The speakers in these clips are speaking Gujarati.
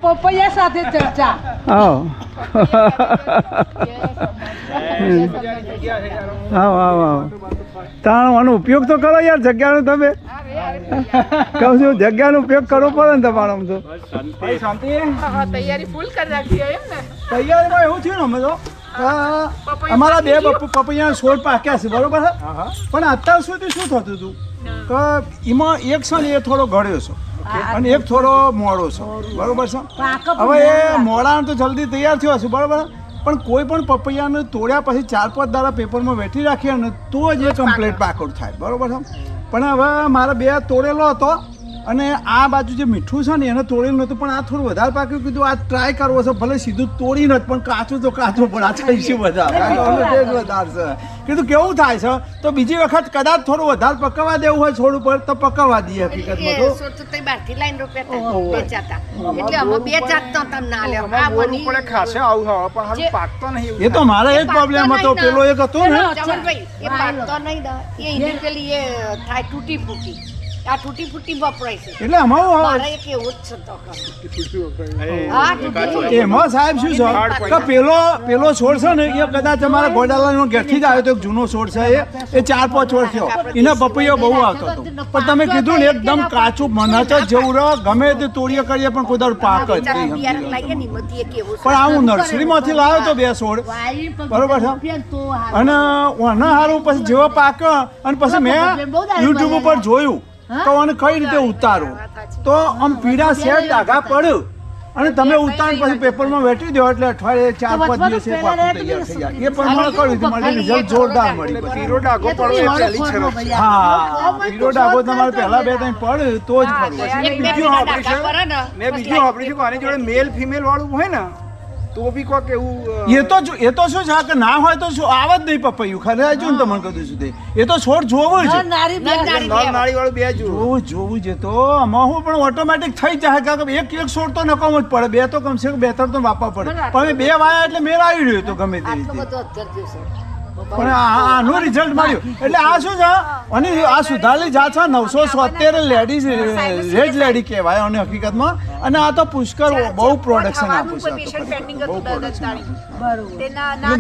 પપૈયા સાથે ચર્ચા. તાણવાનો ઉપયોગ તો કરો યાર જગ્યાનો. તમે કહું છું જગ્યાનો ઉપયોગ કરવો પડે ને તમારો. આમ તો તૈયારી ફૂલ કરી રાખી એમ ને. તૈયારીમાં એવું થયું ને અમે તો અમારા બે પપૈયા છોડ પાક્યા છે બરોબર છે, પણ અત્યાર સુધી શું થતું હતું કે એમાં એક છે ને એ થોડો ગળ્યો છે અને એક થોડો મોડો છે બરોબર છે. હવે એ મોડા તો જલ્દી તૈયાર થયો હશે બરોબર, પણ કોઈ પણ પપૈયાને તોડ્યા પછી 4-5 દાડા પેપરમાં વેઠી રાખીએ ને તો જ એ કમ્પ્લીટ પાકડ થાય બરોબર છે. પણ હવે મારે બે તોડેલો હતો અને આ બાજુ જે મીઠું છે ને એને તોડેલું નહોતું, પણ આ થોડું વધારે પાક્યું. કીધું આ ટ્રાય કરવો છે, ભલે સીધું તોડી નથી પણ કાચું તો કાચું, પણ આ થઈ વધારે છે. કીધું કેવું થાય છે તો બીજી વખત કદાચ થોડું વધારે પકવવા દેવું હોય છોડ ઉપર તો પકવવા દઈએ. હકીકતમાં તો એ તો મારે એક પ્રોબ્લેમ હતો, પેલો એક હતો ને એટલે એમાં સાહેબ શું છે કે પેલો છોડ છે ને એ કદાચ અમારા ગોડાલાનો ઘેરથી જ આવ્યો તો એક જૂનો છોડ છે, એ 4-5 છોડ થયો, એના પપૈયો બહુ આવતો હતો. પણ તમે કીધું ને એકદમ કાચું મનાચ જ જેવું રહે, ગમે તે તોડીએ કરીએ પણ કોઈ દર પાક જ નહીં. પણ આ હું નર્સરીમાંથી લાવ્યો તો 2 છોડ બરોબર છે, અને ઓના સારું પછી જેવો પાક અને પછી મેં યુટ્યુબ ઉપર જોયું તો આને કઈ રીતે ઉતારું તો આમ પીડા સેટ ડાઘા પડ્યું અને તમે ઉતાર પછી પેપરમાં વેઠી દો એટલે અઠવાડિયે 4-5 દિવસે પાકું તૈયાર થઈ જાય. એ પ્રમાણે કર્યું હતું, મને રિઝલ્ટ જોરદાર મળી. પીરો ડાઘો પડે એ પહેલી છે. હા, પીરો ડાઘો તમારે પહેલા 2-3 પડે તો જ પડે. મેં બીજું વાપર્યું છે આની જોડે મેલ ફિમેલ વાળું હોય ને તો બી કોક એવું એ તો શું છે કે ના હોય તો શું આવે જ નહીં પપૈયું. ખરે જો ને તમને કહું છું એ તો છોડ જોવું છે, નાળી વાળું બે જોવું છે. તો આમાં હું પણ ઓટોમેટિક થઈ જાય કારણ કે એક છોડ તો નકામ જ પડે, બે તો કમસે કમ 2-3 તો વાપવા પડે. પણ 2 વાયા એટલે મેળ આવી રહ્યો તો ગમે તે રીતે, પણ આનું રિઝલ્ટ મળ્યું. એટલે આ શું છે અને આ સુધારેલી જાત છે 977 લેડીઝ રેડ લેડી કહેવાય અને હકીકતમાં, અને આ તો પુષ્કળ બહુ પ્રોડક્શન આપું છે.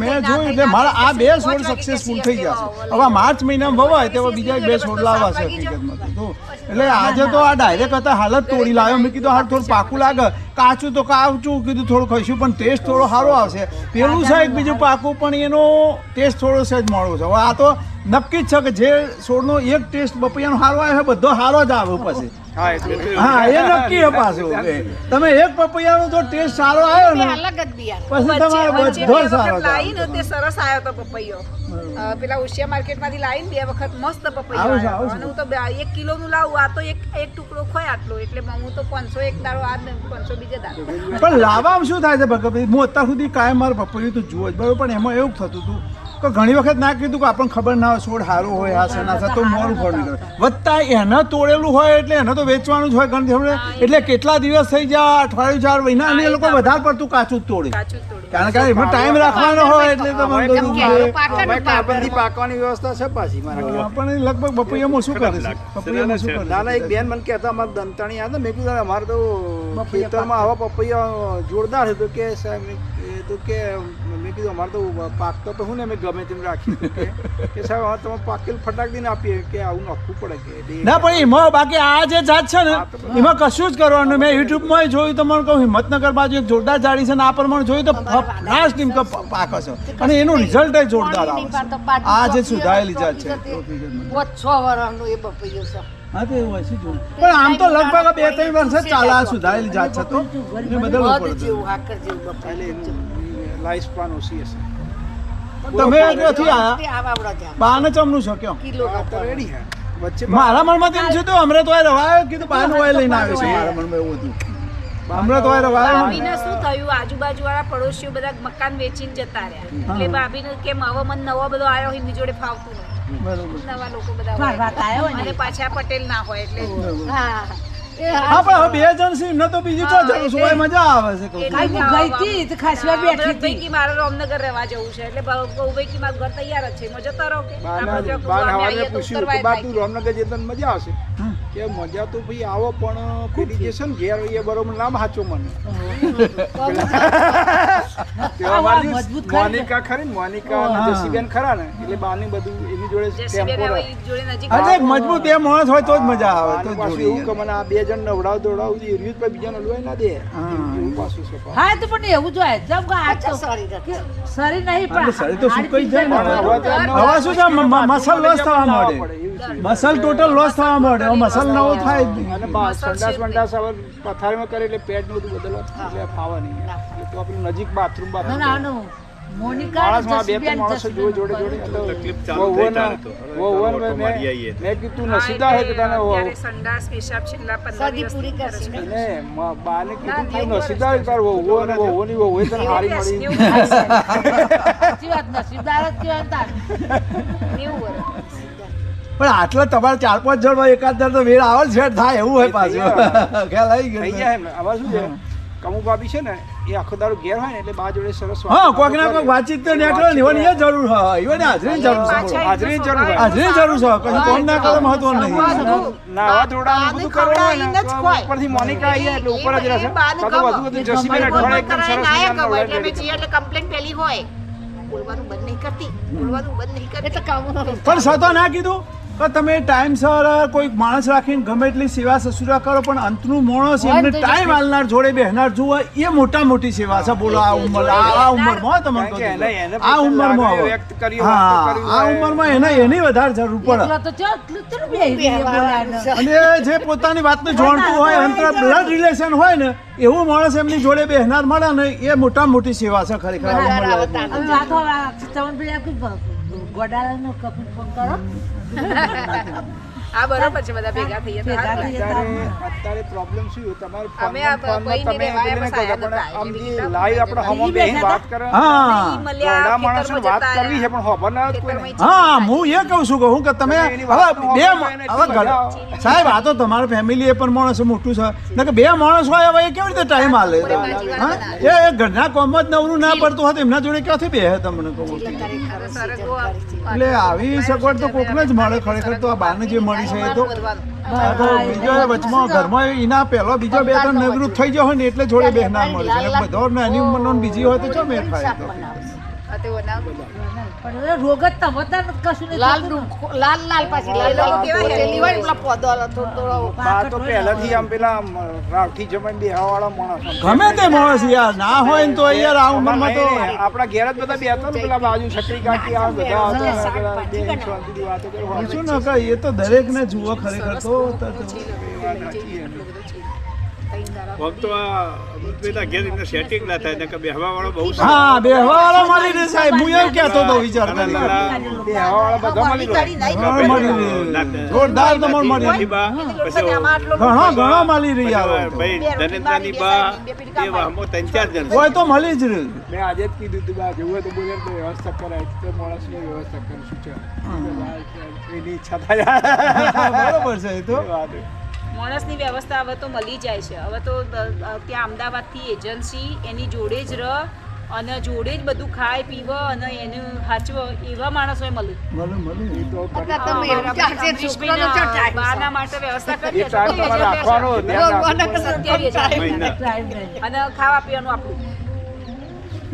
મેં જોયું એટલે મારા આ 2 છોડ સક્સેસફુલ થઈ ગયા છે. હવે માર્ચ મહિનામાં વવાય તો બીજા 2 છોડ લાવવા છે હકીકતમાં. એટલે આજે તો આ ડાયરેક્ટ હતા હાલત તોડી લાવ્યો. મેં કીધું હાલ થોડું પાકું લાગે, કાચું તો કાચું કીધું થોડું ખાઈશું પણ ટેસ્ટ થોડો સારો આવશે. પેલું છે એક બીજું પાકું પણ એનો ટેસ્ટ થોડો સહેજ મોડો છે. હવે આ તો નક્કી જ છે કે જે છોડનો એક ટેસ્ટ પપૈયાનો સારો આવ્યો બધો સારો જ આવે પછી. હા, એ નક્કી છે પાછું. તમે એક પપૈયાનો જો ટેસ્ટ સારો આવ્યો ને પછી તમારે બધો સારો લાઈન તે સરસ આવ્યો તો પપૈયો. પેલા ઉશિયા માર્કેટમાંથી લાઈન 2 વખત મસ્ત પપૈયો આવ્યો. અને હું તો 1 કિલોનું લાવું, આ તો એક ટુકડો ખોય આટલો, એટલે હું તો 500 એક દાડો આ 500 બીજે દાડો. પણ લાવવામાં શું થાય છે ભગત, હું અત્યાર સુધી કાયમ મારું પપૈયું તો જુઓ જ બરોબર, પણ એમાં એવું થતું હતું કે ઘણી વખત ના કીધું કે આપણને ખબર ના હોય છોડ સારો હોય આ છે ના તો મોડું ફળ નીકળે. વધતા એને તોડેલું હોય એટલે એને તો વેચવાનું જ હોય ઘણી, એટલે કેટલા દિવસ થઈ જાય, અઠવાડિયું 4 મહિના, અને એ લોકો વધારે પડતું કાચું જ તોડે કારણ કે એમાં ટાઈમ રાખવાનો હોય. એટલે પાકવાની વ્યવસ્થા છે પાછી આપણને લગભગ પપૈયામાં શું કરે છે પપૈયામાં શું કરે. ના એક બેન મને કહેતા અમારે દંતાણી આવે, મેં કીધું અમારે તો ખેતરમાં આવા પપૈયા જોરદાર છે. તો કે સાહેબ તો કે મેં કીધું અમારે તો પાકતો તો હું ને મેં ગમે તેમ રાખી કે સાહેબ તમે પાકેલ ફટાક દઈને આપીએ કે આવું નાખવું પડે કે ના. પણ એમાં બાકી આ જે જાત છે ને એમાં કશું જ કરવાનું. મેં યુટ્યુબમાં જોયું તમને કહું હિંમતનગર બાજુ એક જોરદાર જાડી છે ને આ પ્રમાણે જોયું તો ફાસ્ટ ટીમ પાક છે અને એનું રિઝલ્ટ જોરદાર આવે છે. આ જે સુધારેલી જાત છે 6 વર્ષનો એ પપૈયો છે. હા તો એવું હશે જો, પણ આમ તો લગભગ 2-3 વર્ષ જ ચાલે આ સુધારેલી જાત છે. તો એને બદલવું પડે. લાઈફ સ્પાન ઓછી હશે. તમે ક્યાંથી આયા? બાને ચમનું છો ક્યાં? રેડી હે વચ્ચે મારા મનમાં તેમ છે તો હમણાં તો રવાય કીધું બાનું ઓઇલ લઈને આવે છે. મારા મનમાં એવું હતું હમણાં તો રવાય. ભાભીને શું થયું, આજુબાજુ વાળા પડોશીઓ બધા મકાન વેચીને જતા રહ્યા, એટલે ભાભીને કેમ હવે મને નવો બધો આવ્યો એમની જોડે ફાવતું નથી. નવા લોકો બધા અને પાછા પટેલ ના હોય એટલે હા. હા પણ હવે 2 જણ છે એમને તો બીજું તો સોય મજા આવે છે. મારે રામનગર રહેવા જવું છે એટલે બહુભાઈ કે મારું ઘર તૈયાર જ છે, જતા રહો કે રામનગર જતા મજા આવશે. કે મજા તો ભાઈ આવો પણ પેલી જે છે ને ઘેર એ બરોબર નામ સાચો મને મોનિકા ખરી ને મોનિકા અને જસીબેન ખરા ને એટલે બાની બધું એની જોડે મજબૂત એ માણસ હોય તો જ મજા આવે તો પાછું એવું કે મને આ બે જણ નવડાવ દોડાવ એ રીત પર બીજાને લોય ના દે એવું પાછું છે હા તો પણ એવું જોઈએ જબ આ તો શરીર નહીં પણ શરીર તો સુકાઈ જાય ને હવે શું છે મસલ લોસ થવા માંડે મસલ ટોટલ લોસ થવા માંડે હવે મસલ નવો થાય જ નહીં અને સંડાસ બંડાસ હવે પથારીમાં કરે એટલે પેટ નું બધું બદલવા એટલે ફાવા નહીં એટલે તો આપણે નજીક બાથરૂમ મોનિકા જસીબેન જોડે જોડે તકલીફ ચાલુ થઈ જાય તો મેં કીધું નસીબદાર હે કે તને સંડાસ પેશાબ છેલ્લા 15 દિવસ પૂરી કરશે ને બાને કીધું તું નસીબદાર તાર વહુ અને વહુની વહુ તને હારી મળી સાચી વાત નસીબદાર જ કહેવાય તાર 90 વર્ષ પણ આટલા તમારે 4-5 જણ એકાદ દર તો વેળ આવે સેટ થાય એવું હોય પાછું ખ્યાલ આવી ગયો થઈ જાય એમ હવે શું છે કમુ ભાભી છે ને એ આખો દારૂ ઘેર હોય ને એટલે બા જોડે સરસ હા કોઈક ના કોઈક વાતચીત તો નીકળે ને એવાની એ જરૂર હોય એવાની હાજરીની જરૂર છે હાજરીની જરૂર છે હાજરીની જરૂર છે કશું કોમ ના કરે મહત્વ નહીં નાવા ધોડાને બધું કરવું હોય ને ઉપરથી મોનિકા આવી એટલે ઉપર જ રહેશે તો બધું જસીબેન અઠવાડિયે એકદમ સરસ એટલે મેં જીએ એટલે કમ્પ્લેન પેલી હોય બોલવાનું બંધ નહીં કરતી એટલે કામ પણ સતો ના કીધું તો તમે ટાઈમસર કોઈ માણસ રાખીને ગમે એટલી સેવા સસુરા કરો પણ અંતનું માણસ એમને ટાઈમ આલનાર જોડે બેહનાર જુઓ એ મોટા મોટી સેવા છે બોલો આ ઉંમરમાં તમે આ ઉંમરમાં આ ઉંમરમાં એની વધારે જરૂર પડે અને જે પોતાની વાતને જાણતું હોય અંતર બ્લડ રિલેશન હોય ને એવું માણસ એમની જોડે બેહનાર મળે ને એ મોટા મોટી સેવા છે ખરેખર ગોડાળાનો કપૂર ફોન કરો આ બરોબર છે બધા ભેગા થઈએ તો અત્યારે પ્રોબ્લેમ શું તમારે અમે આ ભાઈ ને રેવાય બસ આયા હતા આમ જે લાઈવ આપણે હમો બેહીને વાત કરે હા ઘણા માણસો વાત કરવી છે પણ ખબર ના કોઈ હા હું એ કહું છું કે તમે હવે સાહેબ આ તો તમારા ફેમિલી એ પણ માણસ મોટું છે ને કે બે માણસ હોય હવે એ કેવી રીતે ટાઈમ આલે હા એ ઘરના કોમ જ નવરું ના પડતું હોય તો એમના જોડે ક્યાંથી બેહે તમને કહું એટલે આવી સગવડ તો કોકને જ મળે ખરેખર તો આ બાને જે મળી છે એ તો બીજો વચમાં ઘરમાં એના પહેલો બીજો બે ત્રણ નિવૃત્ત થઈ ગયો હોય ને એટલે જોડે બેહનાર મળે છે બધો નાની ઉંમરનો બીજી હોય તો ચો મેળ ખાય તો રોગ જ તમતા કશું લાલ પાછી એ લોકો કેવા હેલી હોય પેલા પોદો બા તો પહેલાથી આમ પેલા રાવઠી જમાઈને બેહાવાળા માણસ ગમે તે માણસ યાર ના હોય ને તો યાર આ ઉંમરમાં તો આપણા ઘેર જ બધા બેહતો ને પેલા બાજુ છત્રી કાકી આ બધા શાંતિથી વાતો કરે શું ન કહે એ તો દરેકને જુઓ ખરેખર તો ફક્ત આ અમૃતભાઈના ઘેર એમને સેટિંગ ના થાય કે બેહવાવાળો બહુ હા બેહવાવાળો મળી રહે સાહેબ હું એવું કહેતો હતો વિચાર બેહવાવાળો બધા મળી રહે જોરદાર તમાર મળી રહે ઘણો મળી રહી આવે ભાઈ ધનેન્દ્રની બા એ વાહમો 3-4 જણ હોય તો મળી જ રહે મેં આજે જ કીધું તું બા જેવું તો બોલે તો વ્યવસ્થા કરાય તો માણસની વ્યવસ્થા કરું શું છે એની ઈચ્છા થાય બરોબર છે એ તો માણસની વ્યવસ્થા હવે તો મળી જાય છે હવે તો ત્યાં અમદાવાદથી એજન્સી એની જોડે જ રહ અને જોડે જ બધું ખાય પીવ અને એનું સાચવ એવા માણસોએ મળે બાના માટે વ્યવસ્થા કરીએ અને ખાવા પીવાનું આપણું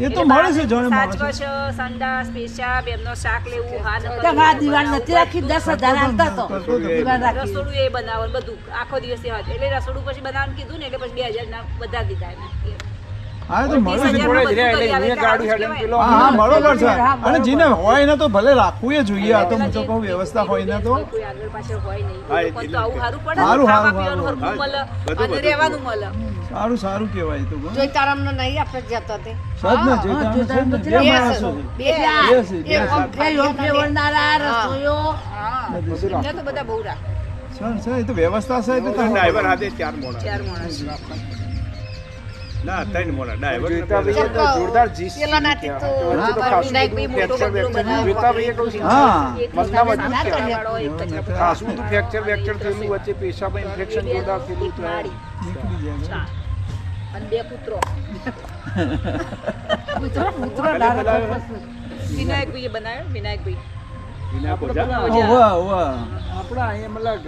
એ તો મળે છે જોણે સાચવશ સંડાસ પેશાબ એમનો શાક લેવું હા દીવાન નથી રાખી 10,000 આલતા તો દીવાન રાખી રસોડું એ બનાવવાનું બધું આખો દિવસ એ વાત એટલે રસોડું પછી બનાવવાનું કીધું ને એટલે પછી 2,000 ના બધા દીધા એમ હા તો મળે છે જોડે જ રહે એટલે ગાડી હેડન પેલો હા બરોબર છે અને જેને હોય ને તો ભલે રાખવું એ જોઈએ આ તો હું તો કહું વ્યવસ્થા હોય ને તો કોઈ આગળ પાછળ હોય નહીં પણ તો આવું સારું પડે ખાવા પીવાનું હરખું મળે અને રહેવાનું મળે સારું કહેવાય તો જોઈ તારામનો નહીં આપણે જતો તે સદ ને જોઈતા બે માણસો બે ફ્લેવરનારા રસોઈઓ એમને તો બધા બહુ રાખે સર એ તો વ્યવસ્થા છે એટલે ડ્રાઈવર હાથે 4 માણસ ના 3 માણસ ડ્રાઈવર જોરદાર જીસ પેલા નાથી તો વિનાયક ભાઈ મોટો બગલો બનાવ્યો જોતા ભાઈએ કહું છું હા મતલબ ખાસું તો ફ્રેક્ચર થયેલું વચ્ચે પેશાબ ઇન્ફેક્શન જોરદાર થયેલું તો નીકળી જાય અને 2 પુત્રો પુત્રો વિનાયક ભાઈએ બનાવ્યો વિનાયક ભાઈ વિના ગોજા ઓવા ઓવા આપણા અહીંયા મતલબ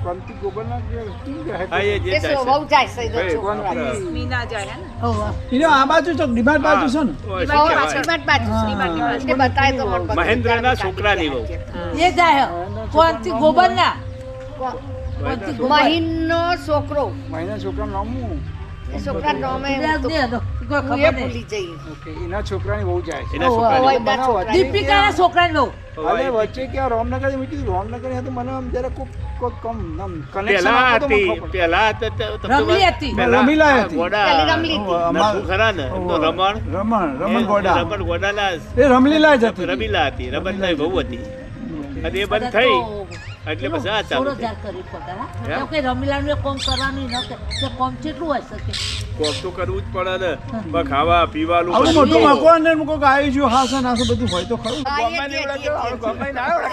ક્રાંતિ ગોબરના જે શું કહે હા એ જે એ જાય શું છે બહુ જાય છે ભાઈ, છોકરા આપણે મીના જાય હે ને એને આ બાજુ છે ડિમાન્ડ બાજુ છે ને ઓય, શું કહેવાય? શ્રીમંત બાજુ શ્રીમંત બતાય તો મને બધું. મહેન્દ્રના છોકરાની વહુ એ જાય કોણથી ગોબરના મહીનનો છોકરો મહિના છોકરાનું નામ હું એ છોકરા નામે કોઈ હું ખબર એ નહીં ભૂલી જઈ ઓકે એના છોકરાની બહુ જાય છે એના છોકરાની એના છોકરા દીપિકાના છોકરાની બહુ અરે વચ્ચે ક્યાં રામનગર મેં કીધું રામનગર હતું મને આમ જરા કોઈ કમ આમ પેલા હતી કનેક્શન પેલા તમને રમલી હતી. પેલા રમીલા હતી. ગોડા પેલી રમલી હતી. નથુ ખરા ને એમ તો રમણ ગોડા રમણ ગોડાલા એ રમલીલા જ હતી રમીલા હતી રમણભાઈ બહુ હતી અને એ બંધ થઈ એટલે પછી આ ચાલુ થઈ. 16,000 કરી પગાર, હા? તો કે રમીલાનું એક કામ કરવાનું ન કે તે કામ કેટલું હોય શકે કોક તો કરવું જ પડે ને પણ ખાવા પીવાનું આવું બધું. મોટું મકાન ને કોક આવી ગયું હાસ નાસ બધું હોય તો ખરું હા, એ ગમે જ, એવડા એ જ, તો એ જ. ગમે ના આવડે.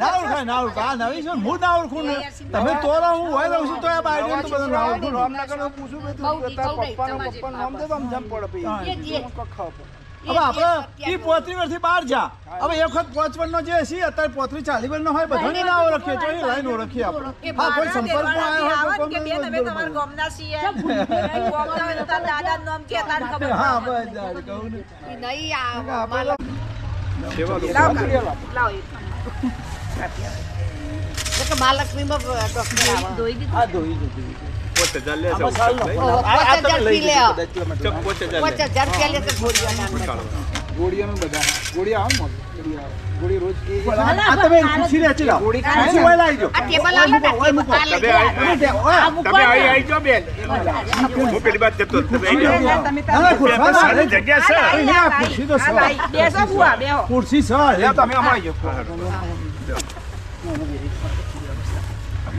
ના ઓળખાય ના ઓળખાય આ નવી છે ને, હું ના ઓળખું ને તમે તોરા હું હોય રહું છું તો આ બાયડી તો બધા ના ઓળખું ને. રામનગરનું પૂછું મેં બહુ તું દી, તારા બહુ દી, પપ્પાનું તમારે નામ દે તો આમ જમ પડે હા. ભાઈ એ જ, એ જ. કખા પર. હવે આપણે ઈ 35 વર્ષથી બહાર જા હવે એક વખત 55 નો જે છે અત્યારે 35 40 નો હોય બધાને ના ઓળખીએ તો એ લાઈન ઓળખીએ આપણે હા કોઈ સંપર્કમાં આવ્યો હોય તો કે બેન અમે તમારા ગામના છીએ ગામના હોય તો તારા દાદાનું નામ કે તારે ખબર હા બસ જા કહું ને ઈ નહીં આ માલ સેવા લોકો. લાવો એટલે કે મહાલક્ષ્મીમાં ડોક્ટર આવે આ દોઈ દીધી 5000 લે છે ઓહો, આ તમે 50,000 લઈ પી લે જજો કદાચ કિલોમીટર. 5000 લે. 50,000 રૂપિયા લે તો ગોળીઓના ગોળીઓનું બધા ગોળી આવે ને ગોળી આવે ગોળી રોજ આ તમે ખુશી રે ચલા ગોળી ખુશી હોય લાવી દો આ ટેબલ આલો ને ટેબલ આ લઈ તમે જાઓ. તમે આવી જાઓ બેન હું પેલી બાદ જતો હતો. તમે આવી જાઓ. ના ના ખુરશી ના, સારી જગ્યા છે અહીં આ ખુરશી તો છે. બેસો બુઆ બેહો ખુરશી છે તમે અમારી જાઓ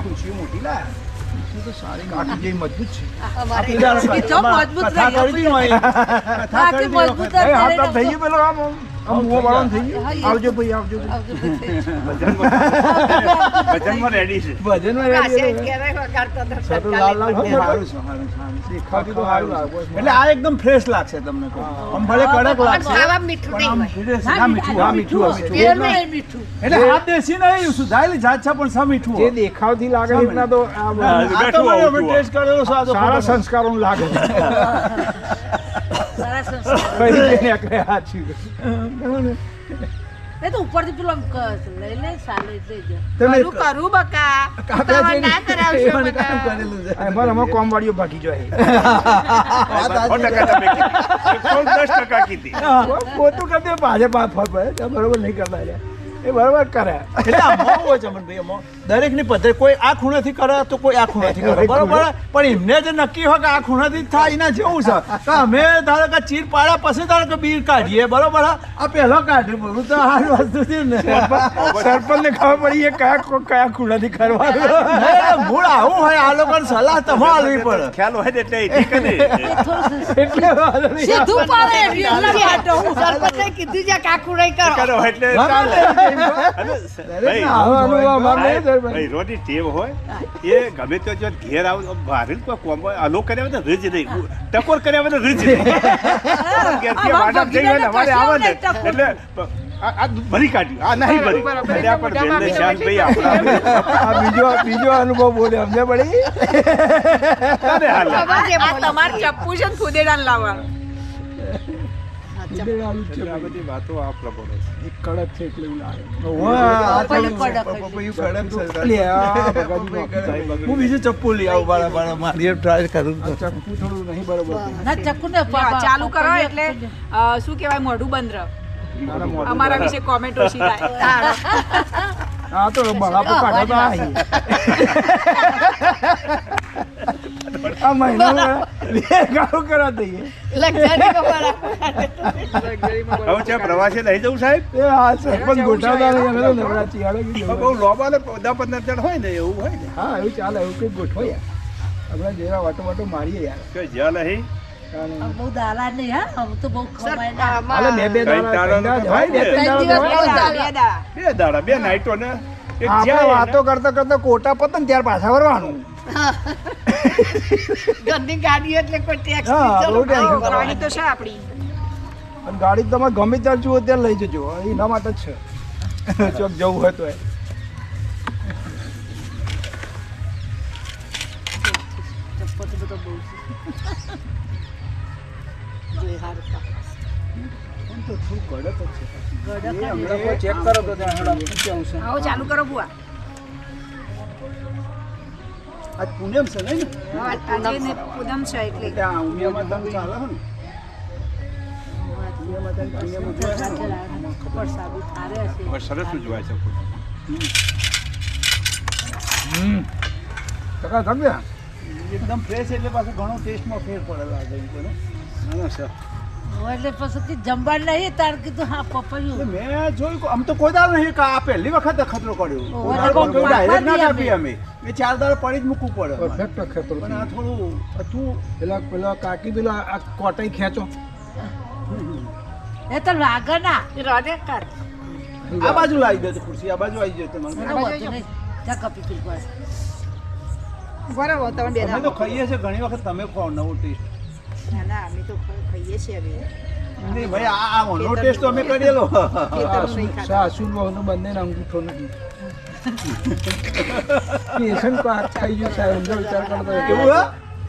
ખુરશી મોટી લાયા ખુરશી તો સારી કાઠી જેવી મજબૂત છે અમારે ઈ તો મજબૂત કથા રહી. કરી દી હોય. કથા કરી દી મજબૂત વખત. જ હાથ થઈ ગયું પેલો આમ મુઓ વાળો થઈ ગયું આવજો ભાઈ આવજો ભજનમાં રેડી છે. ભજનમાં કાશે રેડી છે. ક્યારે વગાડતો હતો સારું લાલ લાલ હોય, સારું છે, સારું, સારું. દેખાવથી તો સારું લાગે. એટલે આ એકદમ ફ્રેશ લાગશે તમને કહું. આમ ભલે કડક પણ લાગશે ખાવા મીઠું પણ આમ નહીં fresh, હા, મીઠું, હા, મીઠું, હા, મીઠું. તેલનું નહીં મીઠું. એટલે આ દેશી નહીં સુધારેલી જાત છે પણ સા મીઠું જે હોય. દેખાવથી લાગે સામે. એટલા તો આ આ તો મને અમે ટેસ્ટ કરેલો છે, આ તો સારા ખબર છે. સંસ્કારોનું લાગે સારા સંસ્કાર. કઈ રીતે નીકળે હાચી એ તો ઉપરથી પેલું આમ લઈ લે સાલે લઈ જાય. તમે કરું કરું બકા કાપ્યા છે તમે ના ને? કરાવશો એમને બકા. કામ કરેલું છે. અમારે અમે કોમવાળીઓ ભાગી જાય વાત સાચી 100% તમે કીધી. 10% કીધી. હા. પોતું કરતે ભાજપ ફળ પડે બરોબર નહીં કરતા યાર. એ બરોબર કરે એટલે આ મોહ હોય છે અમનભાઈ, મોહ. દરેકની પદ્ધતિ કોઈ આ ખૂણેથી કરે તો કોઈ આ ખૂણેથી કરે બરોબર પણ એમને જે નક્કી હોય કે આ ખૂણેથી જ થાય એના જેવું છે તો અમે ધારો કે ચીર પાડ્યા પછી ધારો કે બીર કાઢીએ બરોબર આ પહેલો કાઢ્યું બોલું તો આ વસ્તુ છે ને સરપંચ ને ખબર પડી એ કયા ખૂણાથી કરવાનું નહીં, મૂળ આવું હોય આ લોકોને સલાહ તમારે આલવી પડે ખ્યાલ હોય ને એટલે એ ઠીક ને. એટલે વાંધો નહીં. સીધું પાડે એટલા માટે હું. સરપંચે કીધું છે કે આ ખૂણાઈ કરો કરો એટલે હા, ચાલે. દરેકને ભાઈ, આવું જ હોય. અમારે નહીં સરપંચ. ભાઈ, રોટી ટેવ હોય એ ગમે તો જો ઘેર આવ બહાર કોઈ કોમ હોય આલો કર્યા હોય તો રીજ નહીં ટકોર કર્યા હોય તો રીજ નહીં ઘેરથી વાડા થઈ ગયો ને અમારે આવે ને એટલે આ ભરી કાઢ્યું આ નહીં ભરી એટલે આ પણ બેનને શાન ભાઈ આપણા આ બીજો અનુભવ બોલે અમને પડી તને હાલ ખબર છે આ તમાર ચપ્પુ છે ને ફુદેડાને લાવવા એટલે આ બધી વાતો આ પ્રમાણે છે. કડક છે એટલે એવું લાગે વાહ, આ પપ્પાએ તો કડક પપ્પાએ કડક છે. લે, આ ભગાજી બાપુ. હું બીજું ચપ્પુ લઈ આવું બાળા મારી ટ્રાય કરું તો. ચક્કુ થોડું નહીં બરોબર ના ચક્કુ ને ચાલુ કરો એટલે શું કહેવાય મોઢું બંધ રહે અમારા વિશે કોમેન્ટ ઓછી થાય હા તો બળાપો કાઢો તો આ મહિના બે ગાળો કરા દઈએ લક્ઝરીમાં હવે છે પ્રવાસે લઈ જવું સાહેબ એ આ સરપંચ ગોઠવતા નહીં અમે તો નવરાત્રી હાલે કે હવે બહુ લોબા ને 10-15 જણ હોય ને એવું હોય ને હા એવું ચાલે એવું કંઈક ગોઠવો યાર આપણે જેવા વાટો મારીએ યાર કે જ્યાં નહીં બહુ દાલા નહીં હા આમ તો બહુ ખવાય ના. હાલે બે ત્રણ દાડાનો તો હોય, બે થાય ને. ત્રણ દાડા બે દાડા. બે દાડા બે નાઈટો ને એક આપણે જ્યાં વાતો કરતા કરતા કોટા પતન ત્યાર પાછા વરવાનું ગંદી ગાડી એટલે કોઈ ટેક્સ હા, બહુ ટેન્શન કરવાની તો છે આપણી અને ગાડી તમે ગમે ત્યાં જુઓ ત્યાં લઈ જજો એના માટે જ છે ચોક જવું હોય તો ચપ્પલ તો બધો બહુ છે જોઈ હારું કા. ચેક કરો તો ત્યાં કેવું છે આવો ચાલુ કરો બુઆ. આજ પૂનમ છે નહીં ને આજે ને પૂનમ છે એટલે ત્યાં ઉમિયામાં તમે ચાલે છે ને ઉમિયામાં તમે પૂનમ ઉજવાય છે ને? ખબર સાબુ થારે હશે. હવે સરસ ઉજવાય છે ટકા સમજ્યા એકદમ ફ્રેશ એટલે પાછું ઘણો ટેસ્ટમાં ફેર પડે લાગે એમ તો ને. ના ના સર એટલે પછી કે જમવા નહીં તાર કીધું હા પપૈયું મેં જોયું કે આમ તો કોઈ દાળ નહીં કે આ પહેલી વખત ખતરો કર્યો ઓહો, ડાયરેક્ટ ના આપી કાપી અમે એ 4 દાળ પડી જ મૂકવું પડે પરફેક્ટ ખતરો પણ આ થોડું હતું પેલા કાકી પેલા આ કોટાઈ ખેંચો એ તો લાગે ના રોડે કર આ બાજુ લાવી દે તો ખુરશી આ બાજુ આવી જાય તમારે મને વધુ નહીં ત્યાં કપી પી પડે. બરાબર તમે બે અમે તો ખાઈએ છીએ ઘણી વખત તમે ખાઓ નવો ટેસ્ટ ના ના અમે તો ખાઈએ છીએ હવે નહીં ભાઈ આ નવો ટેસ્ટ તો અમે કરેલો સાસુ બહુ બંને અંગૂઠો નથી પેશન્ટ ખાઈ ગયું સાહેબ સમજો વિચાર કરતો હોય. કેવું હે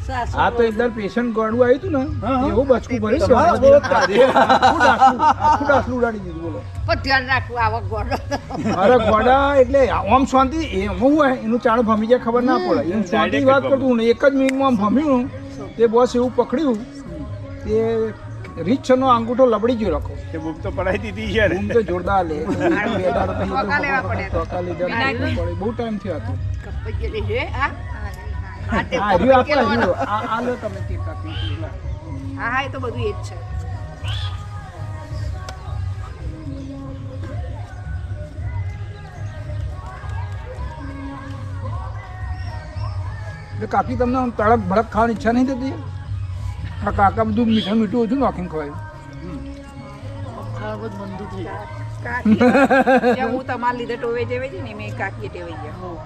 સાસુ આ તો એકદમ પેશન્ટ ગોળું આવ્યું હતું ને હા. એવું બચકું ભરી તમારા બહુ તારી. આખું ડાસલું ઉડાડી દીધું બોલો પણ ધ્યાન રાખવું આવો ગોળો અરે ગોડા એટલે આમ શાંતિ એમ હોય એનું ચાણ ભમી જાય ખબર ના પડે એમ શાંતિ વાત કરતું ને એક જ મિનિટમાં આમ ભમ્યું તે બોસ એવું પકડ્યું તે રીછનો અંગૂઠો લબડી ગયો રાખો તે બુક તો પડાવી દીધી છે રૂમ ને તો જોરદાર લે ટોકા લેવા પડે. બહુ ટાઈમ થયો હતો કપૈયું છે હા આ રહ્યું આપણે રહ્યું. આ લો તમે તે કાપી પેલા. હા હા એ તો બધું એ જ છે એટલે કાકી તમને આમ તડક ભડક ખાવાની ઈચ્છા નહીં થતી આ કાકા બધું મીઠું મીઠું ઓછું નાખીને ખવાયું ખાવા બધું મંદુ થઈ જાય. કાકી જે હું તમારા લીધે ટોવે જેવી છે ને મેં કાકીએ ટેવાઈ ગયા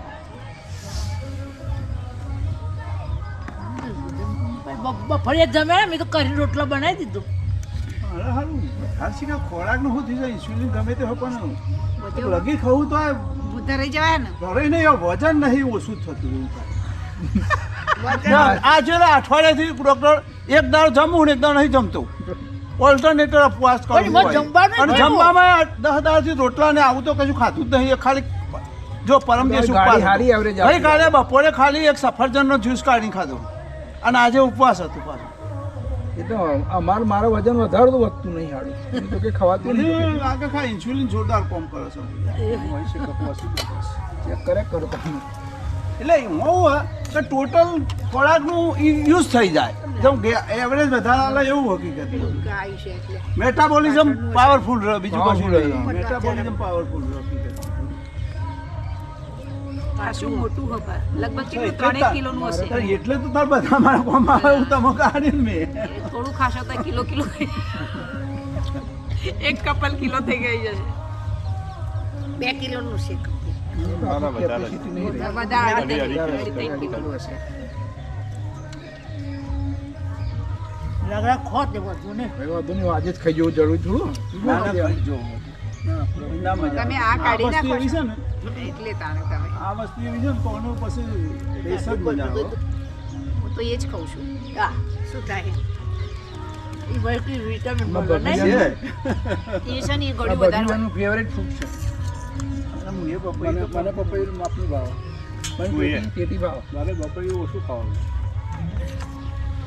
બફળિયા જમે મેં તો કરી રોટલો બનાવી દીધું. અરે હારું હારસી ખોરાક નું શું થઈ જાય ઇન્સ્યુલિન ગમે તે હોય પણ લગી ખાવું તો આ બુદ્ધા રહી જવાય ને ઘરે નહીં વજન નહીં ઓછું જ થતું એવું થાય. આ જેલા અઠવાડિયાથી ડોક્ટર એક દાળ જમવું ને એક દાળ નહીં જમતો ઓલ્ટરનેટર ઉપવાસ કરવો પણ એમાં હોય. જમવાનું અને જ જમવામાં 10 દાળથી રોટલા ને આવું તો કશું ખાતું જ નહીં એ ખાલી જો પરમ દિવસ ગાડી ઉપવાસ હારી હતો. average આપી. ગઈકાલે બપોરે ખાલી એક સફરજનનો જ્યુસ કાઢીને ખાધો અને આજે ઉપવાસ હતું પાછું. એ તો મારું વજન વધારે તો વધતું નહીં હાડું એ તો કે ખવાતું નહીં મને લાગે ખા ઇન્સ્યુલિન જોરદાર કામ કરે છે ચેક કરે કરતા એટલે હું કે ટોટલ ખોરાકનું યુઝ થઈ જાય જેમ એવરેજ વધારે એવું હકીકત ગાય છે એટલે મેટાબોલિઝમ પાવરફુલ રહે બીજું કશું Powerful રહે. નહીં મેટાબોલિઝમ પાવરફુલ રહે હકીકત. પાછું મોટું હપા લગભગ કેટલું 3 કિલોનું હશે તો એટલે તો તાર બધા મારા કોમમાં આવે હું તમે કાઢીને મેં થોડું ખાશો તો કિલો કિલો એક કપલ કિલો થઈ ગઈ જશે 2 કિલોનું છે કેપેસિટી નહીં રહી. વધારે હરી, હરી. 3 કિલો હશે રગડા ખો દે બધું ને કઈ વાંધો નહીં આજે જ ખાઈ જવું જરૂર થોડું ના, ના, જો. ના, મજા. તમે આ કાઢી વસ્તુ નાખો એવી છો. છે ને એટલે તાણે તમે આ વસ્તુ એવી છે ને તો આનું પછી રેસ જ મજા આવે. હું તો એ જ ખાઉં છું હા શું થાય એ વળી વિટામિન આમાં મળે બગડી નહીં. જાય. એ છે ને એ આ ગળ્યું વધારે બગીચાનું ફેવરેટ ફૂડ છે અને હું એ પપૈયું મને પપૈયું માપનું ભાવે હું એ. પેટી ભાવે મારે બપૈયું ઓછું ખાવાનું